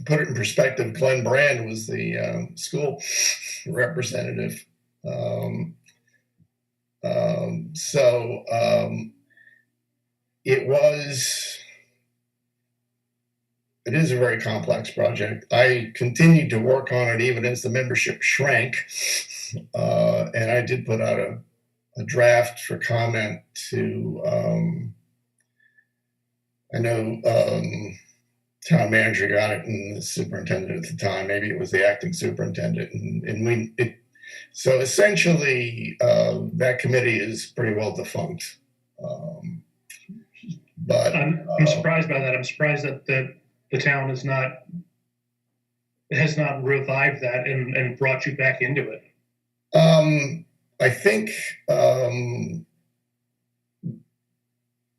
put it in perspective, Glenn Brand was the school representative. It is a very complex project. I continued to work on it even as the membership shrank. And I did put out a draft for comment to, I know town manager got it and the superintendent at the time, maybe it was the acting superintendent. So essentially that committee is pretty well defunct. But I'm surprised by that. I'm surprised that the town has not revived that and brought you back into it. I think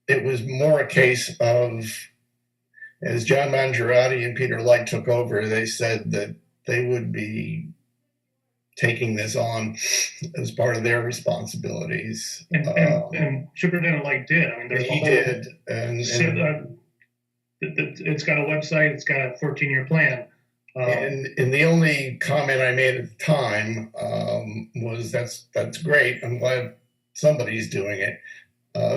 it was more a case of, as John Mangiarotti and Peter Light took over, they said that they would be taking this on as part of their responsibilities. And Superintendent Light did. I mean, there's he did. It's got a website. It's got a 14-year plan. And the only comment I made at the time was that's great. I'm glad somebody's doing it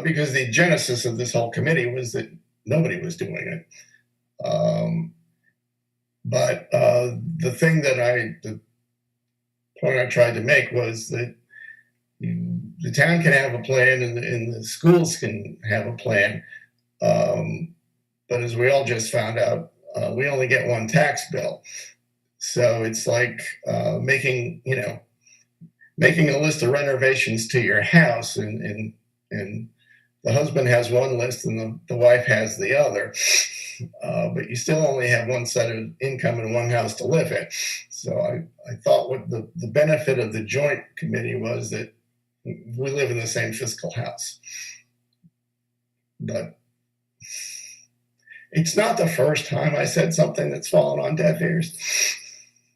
because the genesis of this whole committee was that nobody was doing it. But the point I tried to make was that the town can have a plan and the schools can have a plan. But as we all just found out, we only get one tax bill. So it's like making a list of renovations to your house and the husband has one list and the wife has the other. But you still only have one set of income and one house to live in. So I thought what the benefit of the joint committee was that we live in the same fiscal house. But it's not the first time I said something that's fallen on deaf ears.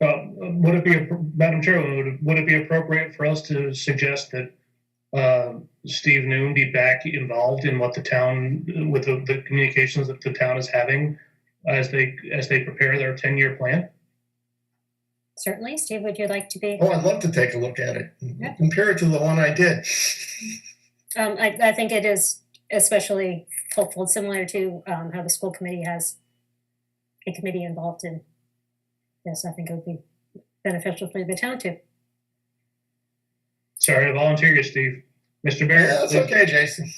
Would it be, Madam Chair, would it be appropriate for us to suggest that Steve Noon be back involved in what the town, with the communications that the town is having as they prepare their 10-year plan? Certainly. Steve, would you like to be? Oh, I'd love to take a look at it. Yep. Compare it to the one I did. I think it is especially helpful, similar to how the school committee has a committee involved in this. I think it would be beneficial for the town too. Sorry to volunteer you, Steve. Mr. Barrett. Yeah, that's okay, Jason.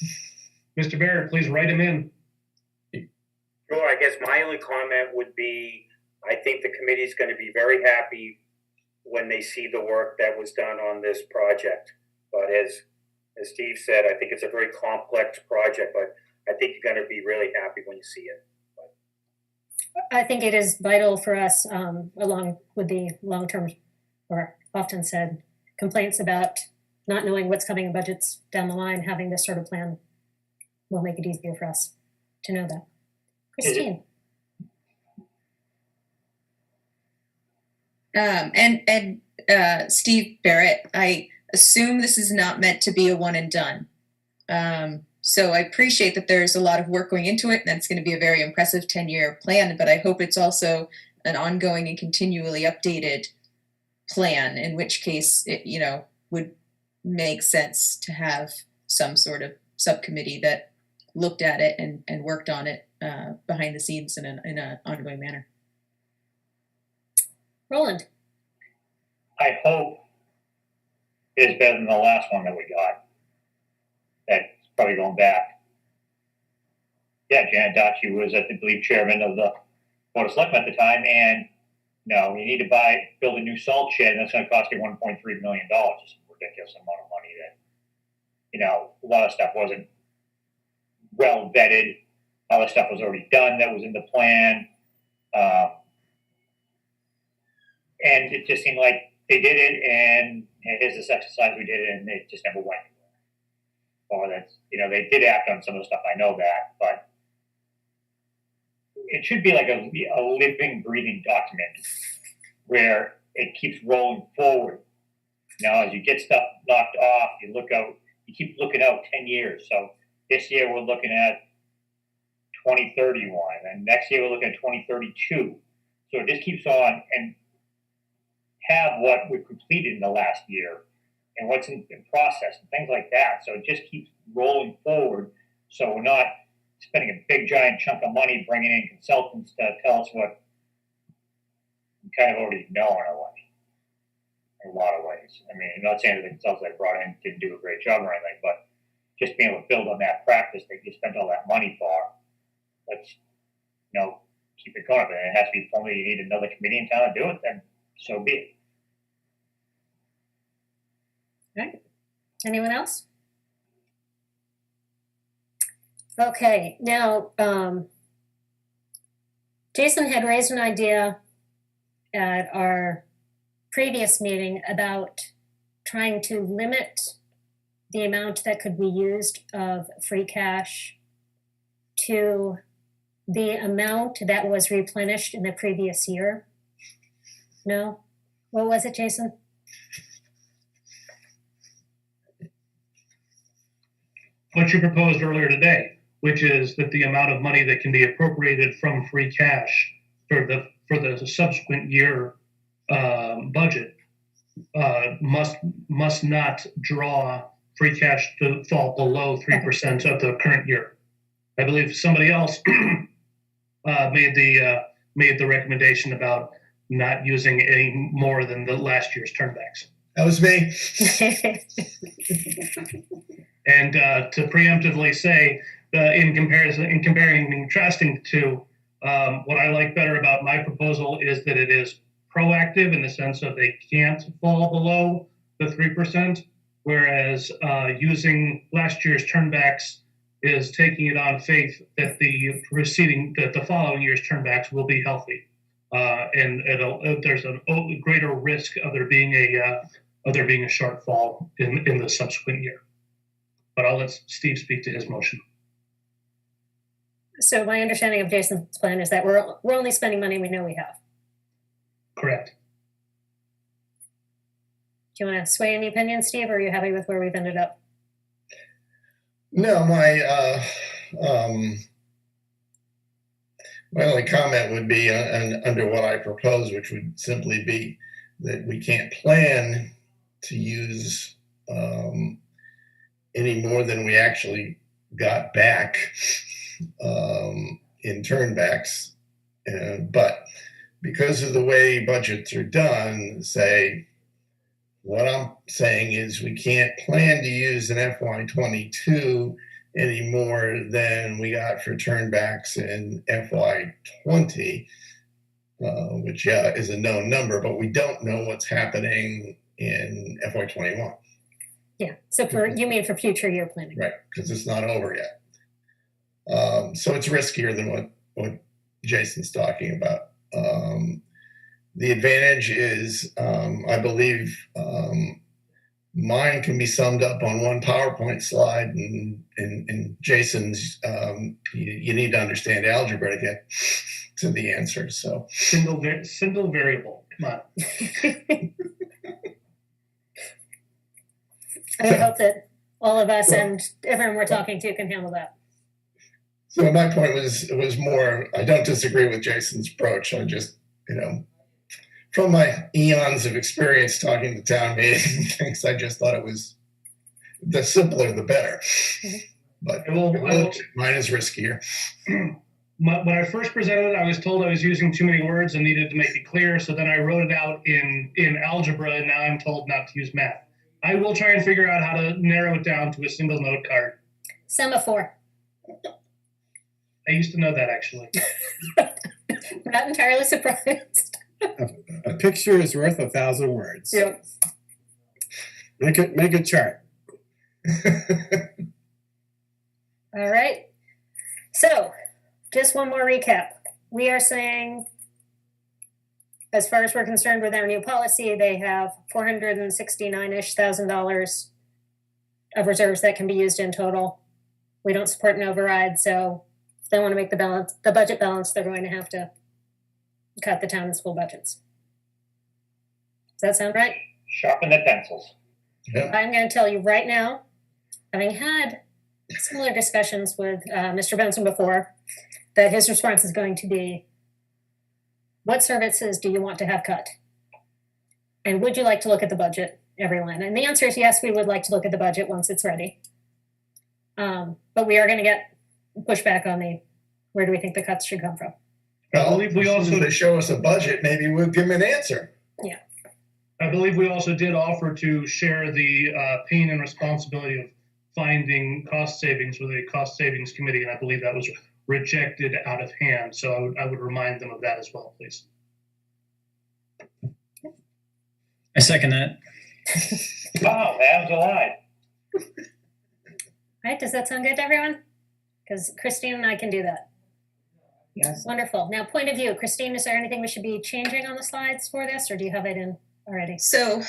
Mr. Barrett, please write him in. Sure. I guess my only comment would be, I think the committee is going to be very happy when they see the work that was done on this project. But as Steve said, I think it's a very complex project, but I think you're going to be really happy when you see it. I think it is vital for us, along with the long-term, or often said, complaints about not knowing what's coming in budgets down the line. Having this sort of plan will make it easier for us to know that. Christine. Steve Barrett, I assume this is not meant to be a one and done. So I appreciate that there's a lot of work going into it, and that's going to be a very impressive 10-year plan, but I hope it's also an ongoing and continually updated plan, in which case it, would make sense to have some sort of subcommittee that looked at it and worked on it behind the scenes in an ongoing manner. Roland. I hope it is better than the last one that we got. That's probably going back. Yeah, Janet Dachi was, I believe, chairman of the Board of Selectmen at the time, and you need to build a new salt shed, and that's going to cost you $1.3 million. We're ridiculous amount of money that, a lot of stuff wasn't well vetted. Other stuff was already done that was in the plan. And it just seemed like they did it, and here's this exercise, we did it, and it just never went anywhere. Or that's, they did act on some of the stuff, I know that, but it should be like a living, breathing document where it keeps rolling forward. As you get stuff knocked off, you keep looking out 10 years. So this year we're looking at 2031, and next year we're looking at 2032. So it just keeps on, and have what we've completed in the last year and what's in process and things like that. So it just keeps rolling forward. So we're not spending a big giant chunk of money bringing in consultants to tell us what we kind of already know in a lot of ways. I mean, I'm not saying that the consultants I brought in didn't do a great job or anything, but just being able to build on that practice that you spent all that money for, let's, keep it going. If it has to be formally, you need another committee in town to do it, then so be it. Right. Anyone else? Okay, now, Jason had raised an idea at our previous meeting about trying to limit the amount that could be used of free cash to the amount that was replenished in the previous year. No? What was it, Jason? What you proposed earlier today, which is that the amount of money that can be appropriated from free cash for the subsequent year budget must not draw free cash to fall below 3% of the current year. I believe somebody else made the recommendation about not using any more than the last year's turnbacks. That was me. And to preemptively say, in comparing and contrasting to what I like better about my proposal is that it is proactive in the sense of they can't fall below the 3%, whereas using last year's turnbacks is taking it on faith that the following year's turnbacks will be healthy, and there's a greater risk of there being a shortfall in the subsequent year. But I'll let Steve speak to his motion. So my understanding of Jason's plan is that we're only spending money we know we have. Correct. Do you want to sway any opinion, Steve, or are you happy with where we've ended up? No, my only comment would be under what I propose, which would simply be that we can't plan to use any more than we actually got back in turnbacks. But because of the way budgets are done, what I'm saying is we can't plan to use an FY22 any more than we got for turnbacks in FY20, which is a known number, but we don't know what's happening in FY21. Yeah, so you mean for future year planning? Right, because it's not over yet. So it's riskier than what Jason's talking about. The advantage is, I believe, mine can be summed up on one PowerPoint slide, and Jason's, you need to understand algebra to get to the answer. So single variable. Come on. I would hope that all of us and everyone we're talking to can handle that. So my point was more, I don't disagree with Jason's approach. I just, from my eons of experience talking to town meetings and things, I just thought it was the simpler the better. But mine is riskier. When I first presented it, I was told I was using too many words and needed to make it clear. So then I wrote it out in algebra, and now I'm told not to use math. I will try and figure out how to narrow it down to a single note card. Semaphore. I used to know that, actually. Not entirely surprised. A picture is worth 1,000 words. Yep. Make a chart. All right. So, just one more recap. We are saying, as far as we're concerned with our new policy, they have $469-ish thousand of reserves that can be used in total. We don't support an override, so if they want to make the budget balance, they're going to have to cut the town and school budgets. Does that sound right? Sharpen the pencils. I'm going to tell you right now, having had similar discussions with Mr. Benson before, that his response is going to be, what services do you want to have cut? And would you like to look at the budget, everyone? And the answer is yes, we would like to look at the budget once it's ready. But we are going to get pushback on where do we think the cuts should come from? Well, I believe we also they show us a budget. Maybe we'll give them an answer. I believe we also did offer to share the pain and responsibility of finding cost savings with a cost savings committee, and I believe that was rejected out of hand. So I would remind them of that as well, please. I second that. Wow, Adam's alive. All right, does that sound good to everyone? Because Christine and I can do that. Yes. Wonderful. Now, point of view. Christine, is there anything we should be changing on the slides for this, or do you have it in already? So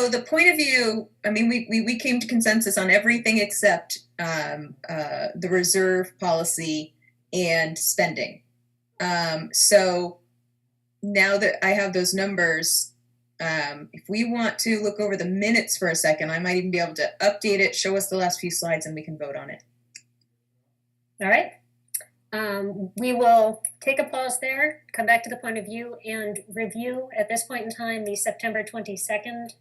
the point of view, I mean, we came to consensus on everything except the reserve policy and spending. So now that I have those numbers, if we want to look over the minutes for a second, I might even be able to update it, show us the last few slides, and we can vote on it. All right. We will take a pause there, come back to the point of view, and review at this point in time the September 22nd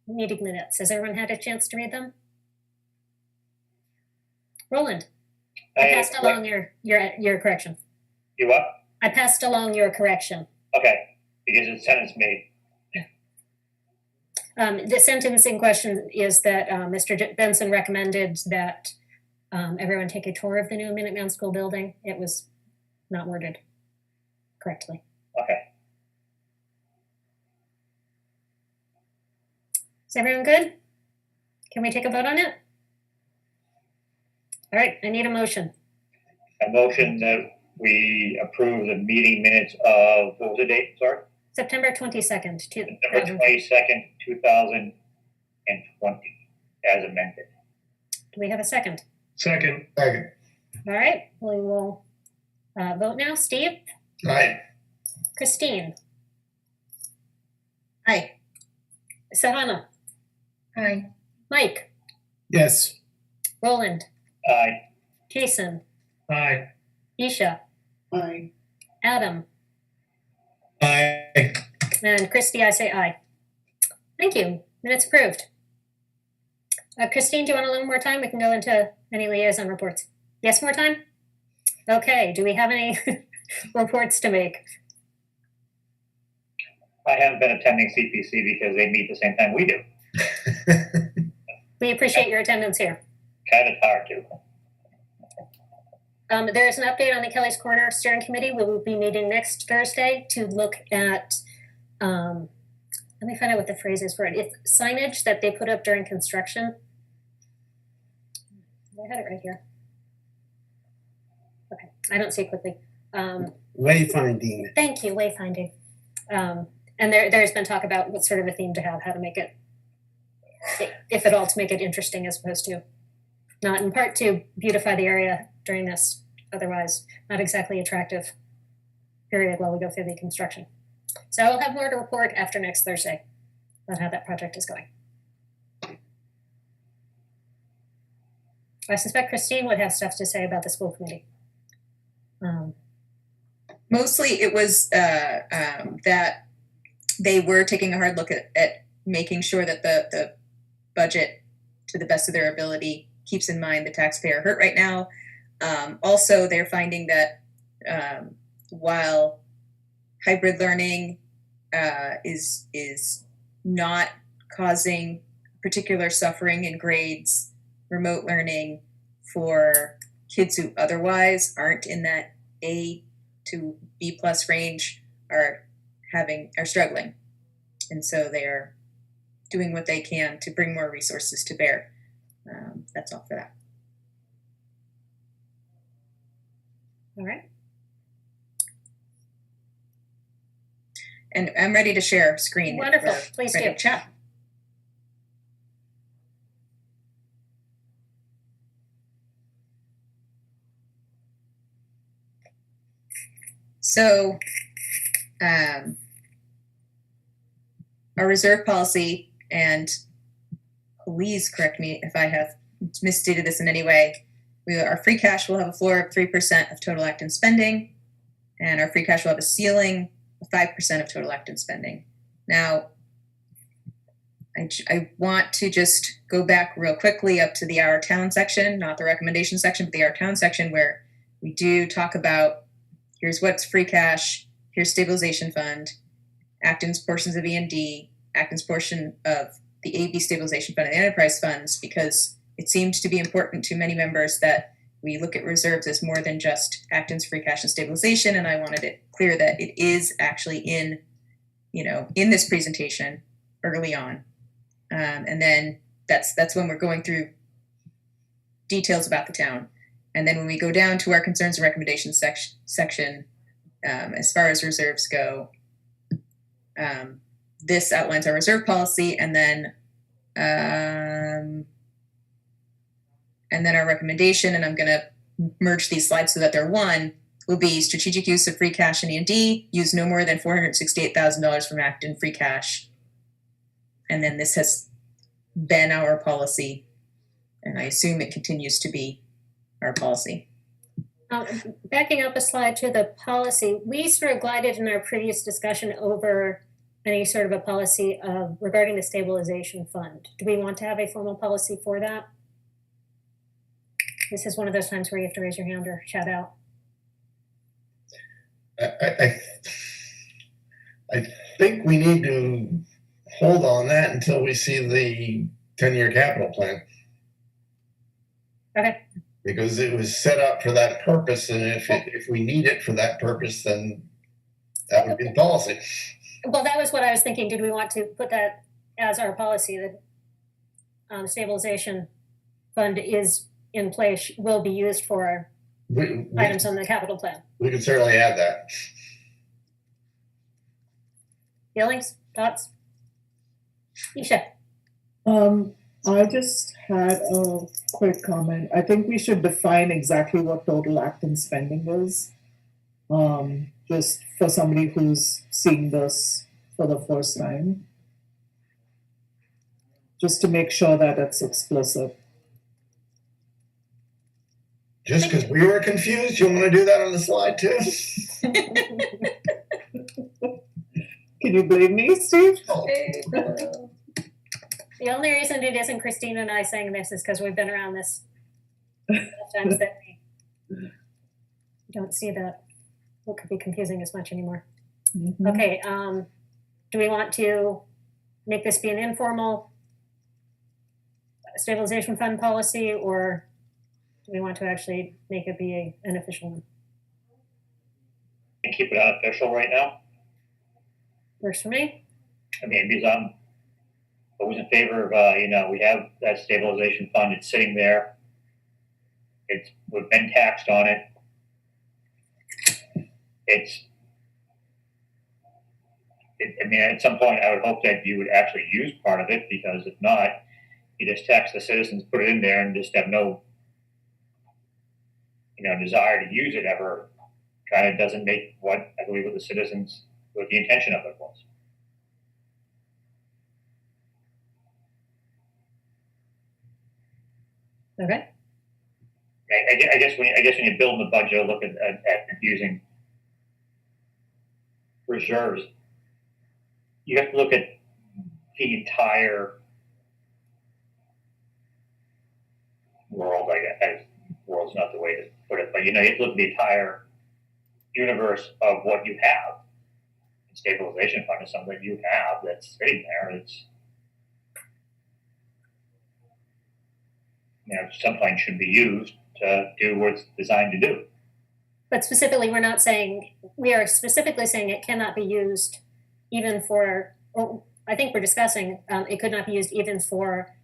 meeting minutes. Has everyone had a chance to read them? Roland, I passed along your correction. You what? I passed along your correction. Okay, because it's sentence made. The sentence in question is that Mr. Benson recommended that everyone take a tour of the new Minuteman School building. It was not worded correctly. Okay. Is everyone good? Can we take a vote on it? All right, I need a motion. A motion that we approve the meeting minutes of, what was the date, sorry? September 22nd. September 22nd, 2020, as amended. Do we have a second? Second. Second. All right, we will vote now. Steve? Aye. Christine? Aye. Sahana? Hi. Mike? Yes. Roland? Aye. Jason? Aye. Isha? Aye. Adam? Aye. And Christy, I say aye. Thank you. Minutes approved. Christine, do you want a little more time? We can go into any liaison reports. Yes, more time? Okay, do we have any reports to make? I haven't been attending CPC because they meet the same time we do. We appreciate your attendance here. Kind of tired too. There is an update on the Kelly's Corner Steering Committee. We will be meeting next Thursday to look at, let me find out what the phrase is for it. It's signage that they put up during construction. I had it right here. Okay, I don't see it quickly. Wayfinding. Thank you, wayfinding. And there's been talk about what sort of a theme to have, how to make it, if at all, to make it interesting as opposed to not, in part to beautify the area during this otherwise not exactly attractive period while we go through the construction. So I'll have more to report after next Thursday about how that project is going. I suspect Christine would have stuff to say about the school committee. Mostly it was that they were taking a hard look at making sure that the budget, to the best of their ability, keeps in mind the taxpayer hurt right now. Also, they're finding that while hybrid learning is not causing particular suffering in grades, remote learning for kids who otherwise aren't in that A to B plus range are struggling. And so they're doing what they can to bring more resources to bear. That's all for that. All right. And I'm ready to share screen. Wonderful. If we're Please ready do. to chat. So, our reserve policy, and please correct me if I have misstated this in any way. Our free cash will have a floor of 3% of total Acton spending, and our free cash will have a ceiling of 5% of total Acton spending. Now, I want to just go back real quickly up to the Our Town section, not the recommendation section, but the Our Town section, where we do talk about here's what's free cash, here's stabilization fund, Acton's portions of E&D, Acton's portion of the AB stabilization fund and the enterprise funds, because it seemed to be important to many members that we look at reserves as more than just Acton's free cash and stabilization. And I wanted it clear that it is actually in this presentation early on. And then that's when we're going through details about the town. And then when we go down to our concerns and recommendations section, as far as reserves go, this outlines our reserve policy, and then our recommendation, and I'm going to merge these slides so that they're one, will be strategic use of free cash and E&D, use no more than $468,000 from Acton free cash. And then this has been our policy, and I assume it continues to be our policy. Backing up a slide to the policy, we sort of glided in our previous discussion over any sort of a policy regarding the stabilization fund. Do we want to have a formal policy for that? This is one of those times where you have to raise your hand or shout out. I think we need to hold on that until we see the 10-year capital plan. Okay. Because it was set up for that purpose, and if we need it for that purpose, then that would be the policy. Well, that was what I was thinking. Did we want to put that as our policy, that stabilization fund is in place, will be used for items on the capital plan? We can certainly add that. Feelings? Thoughts? Isha? I just had a quick comment. I think we should define exactly what total Acton spending is. Just for somebody who's seeing this for the first time. Just to make sure that it's explicit. Just because we were confused, you want to do that on the slide too? Can you blame me, Steve? Oh. The only reason it isn't Christine and I saying this is because we've been around this enough times that we don't see that what could be confusing as much anymore. Mm-hmm. Okay, do we want to make this be an informal stabilization fund policy, or do we want to actually make it be an official one? And keep it unofficial right now. Works for me. I mean, because I'm always in favor of, we have that stabilization fund. It's sitting there. We've been taxed on it. I mean, at some point, I would hope that you would actually use part of it, because if not, you just tax the citizens, put it in there, and just have no, desire to use it ever. Kind of doesn't make what the citizens, what the intention of it was. Okay. I guess when you build the budget, look at using reserves, you have to look at the entire world. I guess world's not the way to put it, but you have to look at the entire universe of what you have. And stabilization fund is something you have that's sitting there. It's some point should be used to do what it's designed to do. But specifically, we are specifically saying it cannot be used even for, I think we're discussing, it could not be used even for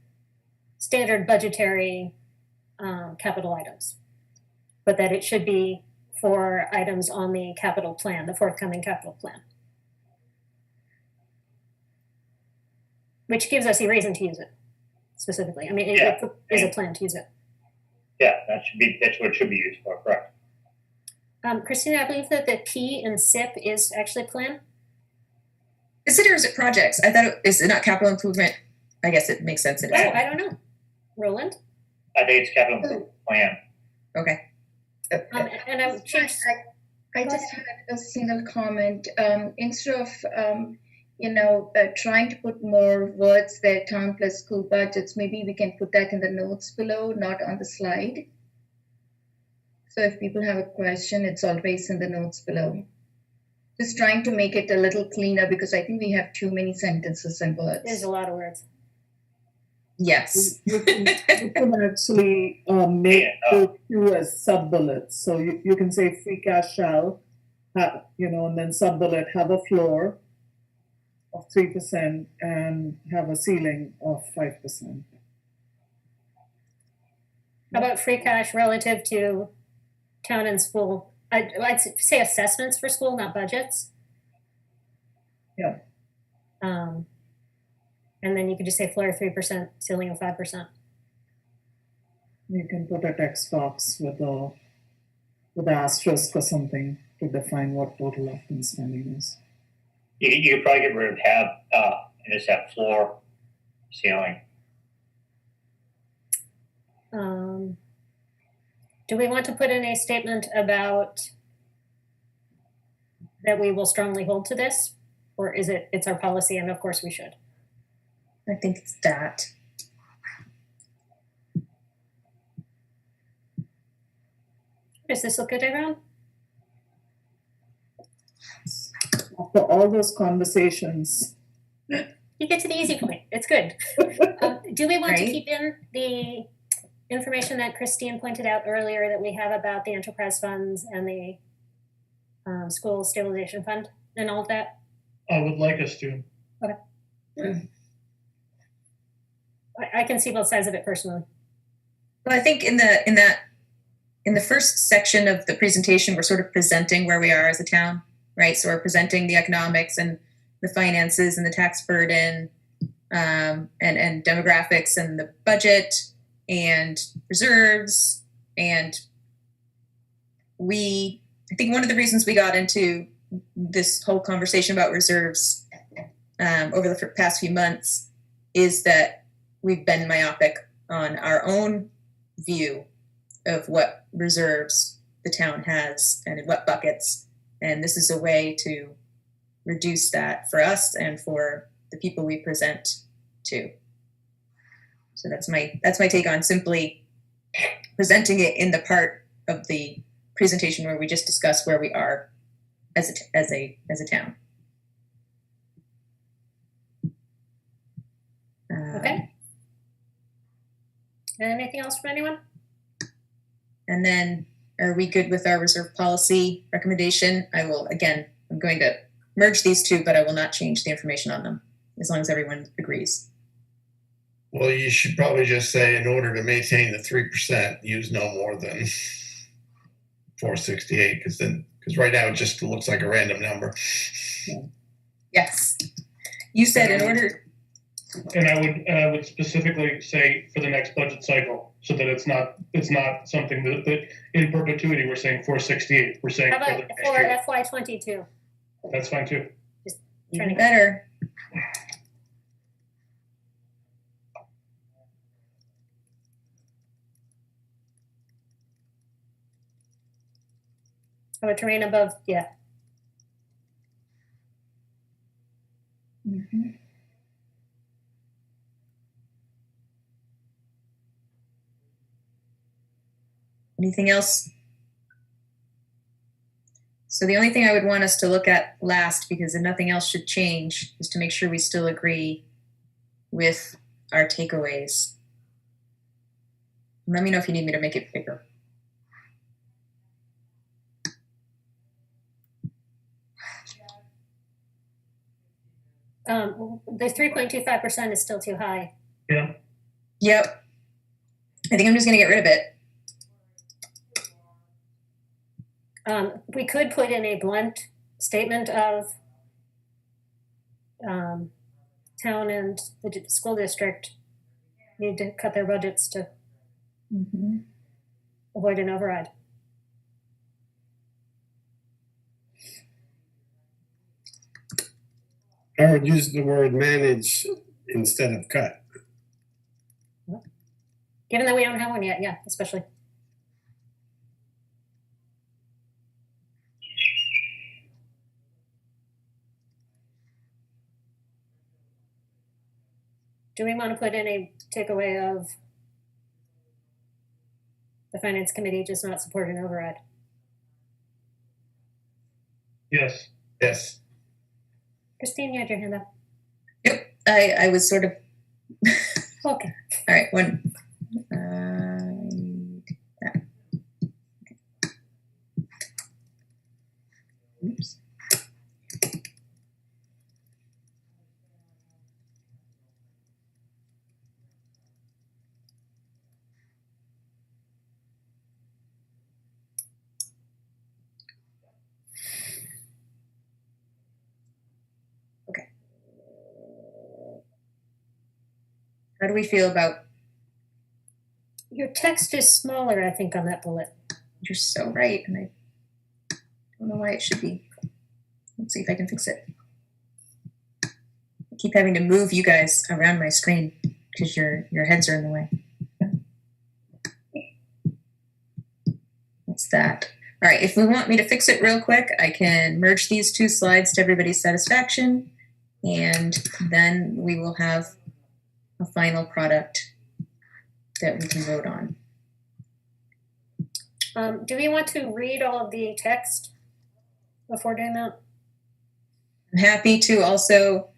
standard budgetary capital items, but that it should be for items on the capital plan, the forthcoming capital plan, which gives us a reason to use it specifically. I mean, it Yeah. is a plan to use it. Yeah, that's what it should be used for, correct? Christina, I believe that the P in SIP is actually plan. Is it or is it projects? I thought is it not capital improvement? I guess it makes sense that it's Oh, I don't know. Roland? I think it's capital improvement plan. okay. And I would change. I just had a single comment. Instead of trying to put more words there, town plus school budgets, maybe we can put that in the notes below, not on the slide. So if people have a question, it's always in the notes below. Just trying to make it a little cleaner because I think we have too many sentences and words. There's a lot of words. Yes. You can actually make the two as sub-bullets. So you can say free cash shall have, and then sub-bullet have a floor of 3% and have a ceiling of 5%. How about free cash relative to town and school? I'd say assessments for school, not budgets. Yeah. And then you could just say floor 3%, ceiling of 5%. You can put a text box with an asterisk or something to define what total Acton spending is. You could probably get rid of have and just have floor, ceiling. Do we want to put in a statement about that we will strongly hold to this? Or is it's our policy and of course we should? I think it's that. Does this look good, everyone? After all those conversations, You get to the easy point. It's good. Do we want to Right. keep in the information that Christine pointed out earlier that we have about the enterprise funds and the school stabilization fund and all of that? I would like us to. I can see both sides of it personally. Well, I think in the first section of the presentation, we're sort of presenting where we are as a town, right? So we're presenting the economics and the finances and the tax burden, and demographics and the budget and reserves. And I think one of the reasons we got into this whole conversation about reserves over the past few months is that we've been myopic on our own view of what reserves the town has and in what buckets. And this is a way to reduce that for us and for the people we present to. So that's my take on simply presenting it in the part of the presentation where we just discuss where we are as a town. Okay. Anything else from anyone? And then, are we good with our reserve policy recommendation? I'm going to merge these two, but I will not change the information on them as long as everyone agrees. Well, you should probably just say, in order to maintain the 3%, use no more than 468, because right now it just looks like a random number. Yes. You said in order. And I would specifically say for the next budget cycle, so that it's not something that in perpetuity we're saying 468. We're saying How for about the next for year. FY22? That's fine too. Even better. How about terrain above? Yeah. Mhm. Anything else? So the only thing I would want us to look at last, because if nothing else should change, is to make sure we still agree with our takeaways. Let me know if you need me to make it bigger. The 3.25% is still too high. Yeah. Yep. I think I'm just gonna get rid of it. We could put in a blunt statement of town and the school district need to cut their budgets to avoid an override. I would use the word manage instead of cut. Given that we don't have one yet, yeah, especially. Do we want to put in a takeaway of the finance committee does not support an override? Yes. Yes. Christine, you had your hand up. Yep. I was sort of Okay. all right. One. Oops. Okay. How do we feel about? Your text is smaller, I think, on that bullet. You're so right, and I don't know why it should be. Let's see if I can fix it. I keep having to move you guys around my screen because your heads are in the way. What's that? All right, if we want me to fix it real quick, I can merge these two slides to everybody's satisfaction, and then we will have a final product that we can vote on. Do we want to read all of the text before doing that? I'm happy to also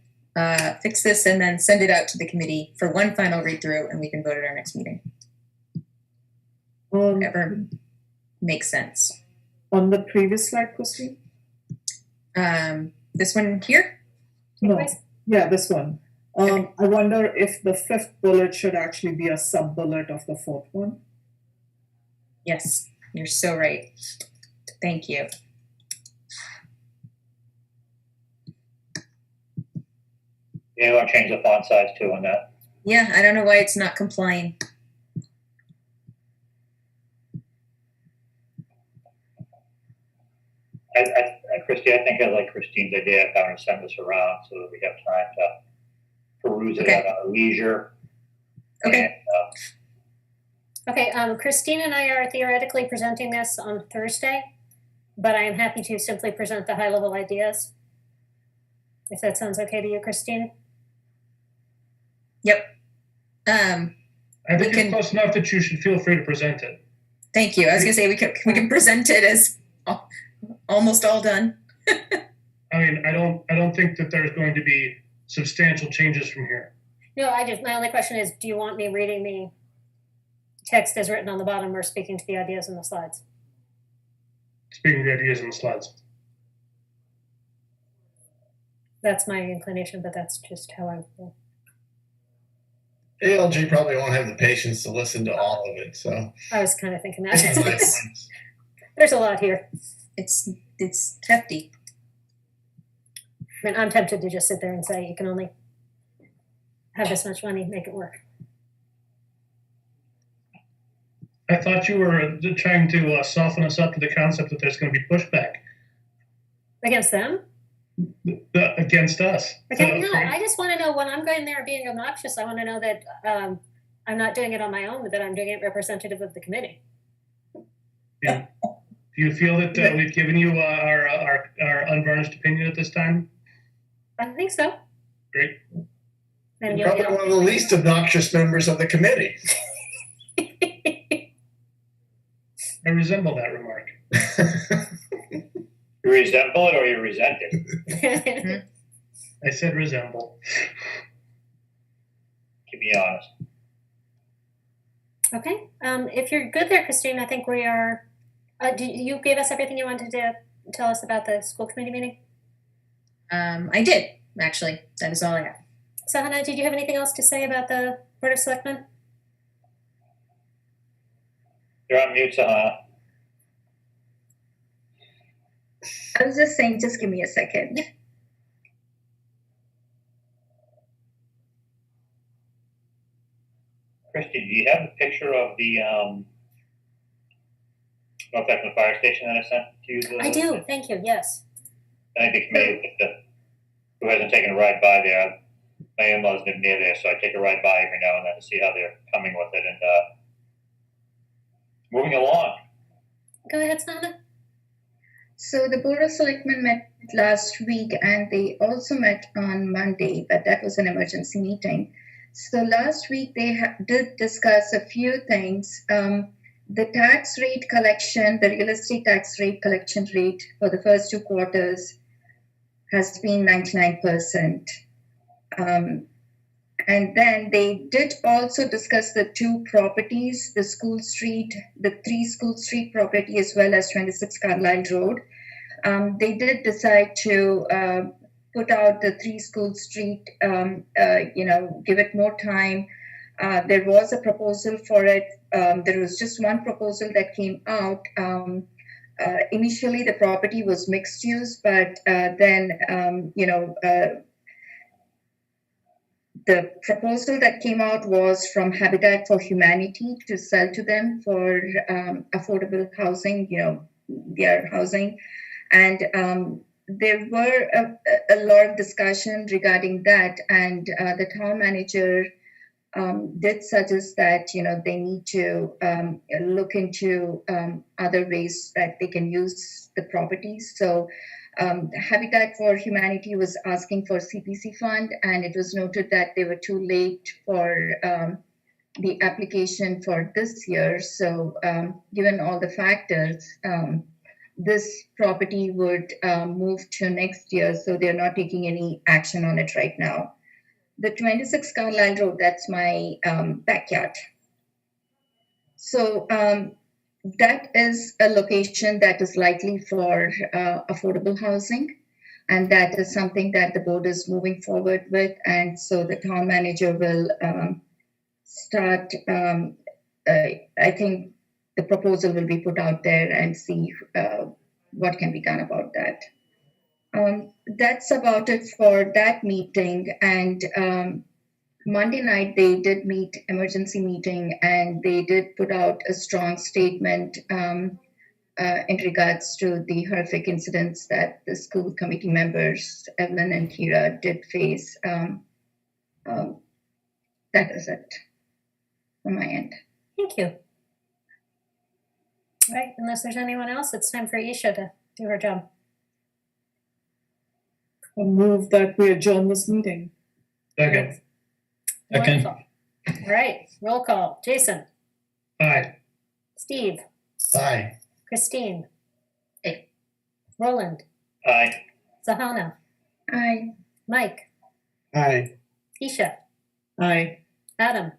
fix this and then send it out to the committee for one final read through, and we can vote at our next meeting. Whatever makes sense. On the previous slide, Christine? This one here? No. Takeaways? Yeah, this one. I wonder if the fifth bullet should actually be a sub bullet of the fourth one. Yes, you're so right. Thank you. You want to change the font size too on that? Yeah, I don't know why it's not complying. Christy, I think I like Christine's idea of having to send this around so that we have time to peruse it Okay. at our leisure. Okay. And, Okay, Christine and I are theoretically presenting this on Thursday, but I am happy to simply present the high-level ideas. If that sounds okay to you, Christine? Yep. I think it's close enough that you should feel free to present it. Thank you. I was gonna say we can present it as almost all done. I mean, I don't think that there's going to be substantial changes from here. No, my only question is, do you want me reading the text as written on the bottom or speaking to the ideas in the slides? Speaking of the ideas in the slides. That's my inclination, but that's just how I feel. ALG probably won't have the patience to listen to all of it, so. I was kind of thinking This is my that. point. There's a lot here. It's hefty. I mean, I'm tempted to just sit there and say, you can only have this much money, make it work. I thought you were trying to soften us up to the concept that there's going to be pushback Against them? against us. Okay, no, I just want to know when I'm going there being obnoxious, I want to know that I'm not doing it on my own, but that I'm doing it representative of the committee. Yeah. Do you feel that we've given you our unvarnished opinion at this time? I think so. Great. And You're probably one of the least obnoxious members of the committee. I resemble that remark. you resemble it or you resent it? I said resemble. To be honest. Okay, if you're good there, Christine, I think we are. You gave us everything you wanted to tell us about the school committee meeting? I did. actually, that is all I have. Sahana, did you have anything else to say about the Board of Selectmen? You're on mute, Sahana. I was just saying, just give me a second. Christy, do you have a picture of the North Acton Fire Station that I sent to you? I do, thank you, yes. I think maybe who hasn't taken a ride by there. My in-laws live near there, so I take a ride by every now and then to see how they're coming with it and moving along. Go ahead, Sahana. So the Board of Selectmen met last week and they also met on Monday, but that was an emergency meeting. So last week they did discuss a few things. The tax rate collection, the real estate tax rate collection rate for the first 2 quarters has been 99%. And then they did also discuss the 2 properties, the 3 School Street property as well as 26 Carlisle Road. They did decide to put out the 3 School Street, give it more time. There was a proposal for it. There was just one proposal that came out. Initially, the property was mixed use, but then, the proposal that came out was from Habitat for Humanity to sell to them for affordable housing, their housing. And there were a lot of discussion regarding that. And the town manager did suggest that, they need to look into other ways that they can use the properties. So Habitat for Humanity was asking for CPC fund, and it was noted that they were too late for the application for this year. So given all the factors, this property would move to next year. So they're not taking any action on it right now. The 26 Carlisle Road, that's my backyard. So that is a location that is likely for affordable housing. And that is something that the board is moving forward with. And so the town manager will start, I think the proposal will be put out there and see what can be done about that. That's about it for that meeting. And Monday night, they did meet, emergency meeting, and they did put out a strong statement in regards to the horrific incidents that the school committee members, Evelyn and Kira, did face. That is it from my end. Thank you. All right, unless there's anyone else, it's time for Isha to do her job. I move that we adjourn this meeting. Second. Second. Wonderful. All right, roll call. Jason, Aye. Steve, Aye. Christine, Roland, Aye. Sahana, Aye. Mike, Aye. Isha, Aye. Adam,